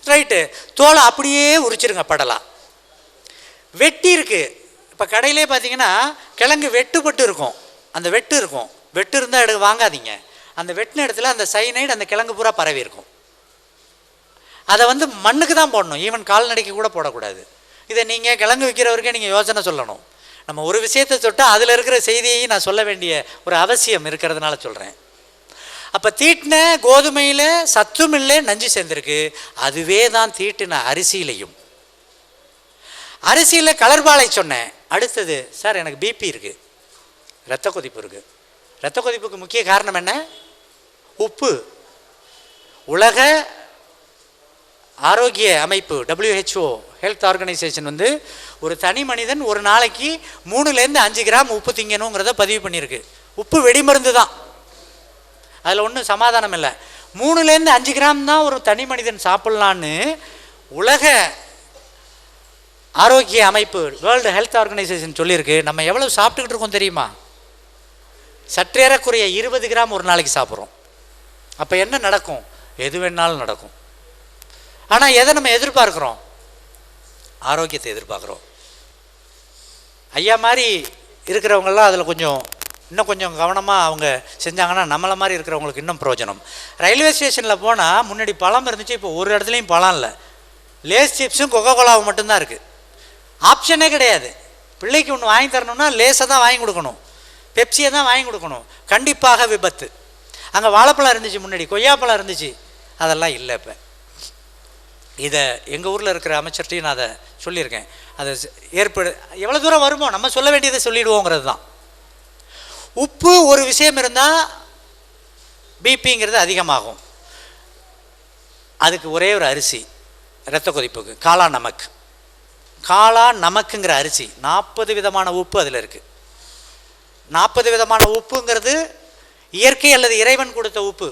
ரைட்டு, தோலை அப்படியே உரிச்சிருங்க. படலாம் வெட்டி இருக்குது. இப்போ கடையிலே பார்த்தீங்கன்னா கிழங்கு வெட்டுப்பட்டு இருக்கும், அந்த வெட்டு இருந்தால் வாங்காதீங்க. அந்த வெட்டின இடத்துல அந்த சைனைடு அந்த கிழங்கு பூரா பரவி இருக்கும். அதை வந்து மண்ணுக்கு தான் போடணும், ஈவன் கால்நடைக்கு கூட போடக்கூடாது. இதை நீங்கள் கிழங்கு விற்கிறவருக்கே நீங்கள் யோசனை சொல்லணும். நம்ம ஒரு விஷயத்தை தொட்டால் அதில் இருக்கிற செய்தியையும் நான் சொல்ல வேண்டிய ஒரு அவசியம் இருக்கிறதுனால சொல்கிறேன். அப்போ தீட்டின கோதுமையில் சத்தும் இல்லை, நஞ்சு சேர்ந்துருக்கு. அதுவே தான் தீட்டின அரிசியிலையும். அரிசியில் கலர்பாலை சொன்னேன். அடுத்தது சார் எனக்கு பிபி இருக்குது, இரத்த கொதிப்பு இருக்குது. இரத்த கொதிப்புக்கு முக்கிய காரணம் என்ன? உப்பு. உலக ஆரோக்கிய அமைப்பு WHO ஹெல்த் ஆர்கனைசேஷன் வந்து ஒரு தனி மனிதன் ஒரு நாளைக்கு 3-5 கிராம் உப்பு திங்கணுங்கிறத பதிவு பண்ணியிருக்கு. உப்பு வெடிமருந்து தான், அதில் ஒன்றும் சமாதானம் இல்லை. 3-5 கிராம் தான் ஒரு தனி மனிதன் சாப்பிட்லான்னு உலக ஆரோக்கிய அமைப்பு வேர்ல்டு ஹெல்த் ஆர்கனைசேஷன் சொல்லியிருக்கு. நம்ம எவ்வளோ சாப்பிட்டுக்கிட்டு இருக்கோம் தெரியுமா? சற்றேறக்குறைய 20 கிராம் ஒரு நாளைக்கு சாப்பிட்றோம். அப்போ என்ன நடக்கும்? எது வேணாலும் நடக்கும். ஆனால் எதை நம்ம எதிர்பார்க்குறோம்? ஆரோக்கியத்தை எதிர்பார்க்குறோம். ஐயா மாதிரி இருக்கிறவங்கெல்லாம் அதில் கொஞ்சம் இன்னும் கொஞ்சம் கவனமாக அவங்க செஞ்சாங்கன்னா நம்மளை மாதிரி இருக்கிறவங்களுக்கு இன்னும் பிரயோஜனம். ரயில்வே ஸ்டேஷனில் போனால் முன்னாடி பழம் இருந்துச்சு, இப்போ ஒரு இடத்துலையும் பழம் இல்லை. லேஸ் சிப்ஸும் கொக்கோ கோலாவும் மட்டும்தான் இருக்குது. ஆப்ஷனே கிடையாது. பிள்ளைக்கு ஒன்று வாங்கி தரணும்னா லேஸை தான் வாங்கி கொடுக்கணும், பெப்சியை தான் வாங்கி கொடுக்கணும். கண்டிப்பாக விபத்து. அங்கே வாழைப்பழம் இருந்துச்சு, முன்னாடி கொய்யாப்பழம் இருந்துச்சு, அதெல்லாம் இல்லை. இப்போ இதை எங்கள் ஊரில் இருக்கிற அமைச்சர்கிட்டையும் நான் அதை சொல்லியிருக்கேன். அதை எவ்வளோ தூரம் வருமோ நம்ம சொல்ல வேண்டியதை சொல்லிவிடுவோங்கிறது தான். உப்பு ஒரு விஷயம் இருந்தால் பிபிங்கிறது அதிகமாகும். அதுக்கு ஒரே ஒரு அரிசி இரத்த கொதிப்புக்கு, காளா நமக்கு. காளா நமக்குங்கிற அரிசி 40 விதமான உப்பு அதில் இருக்குது. 40 விதமான உப்புங்கிறது இயற்கை அல்லது இறைவன் கொடுத்த உப்பு.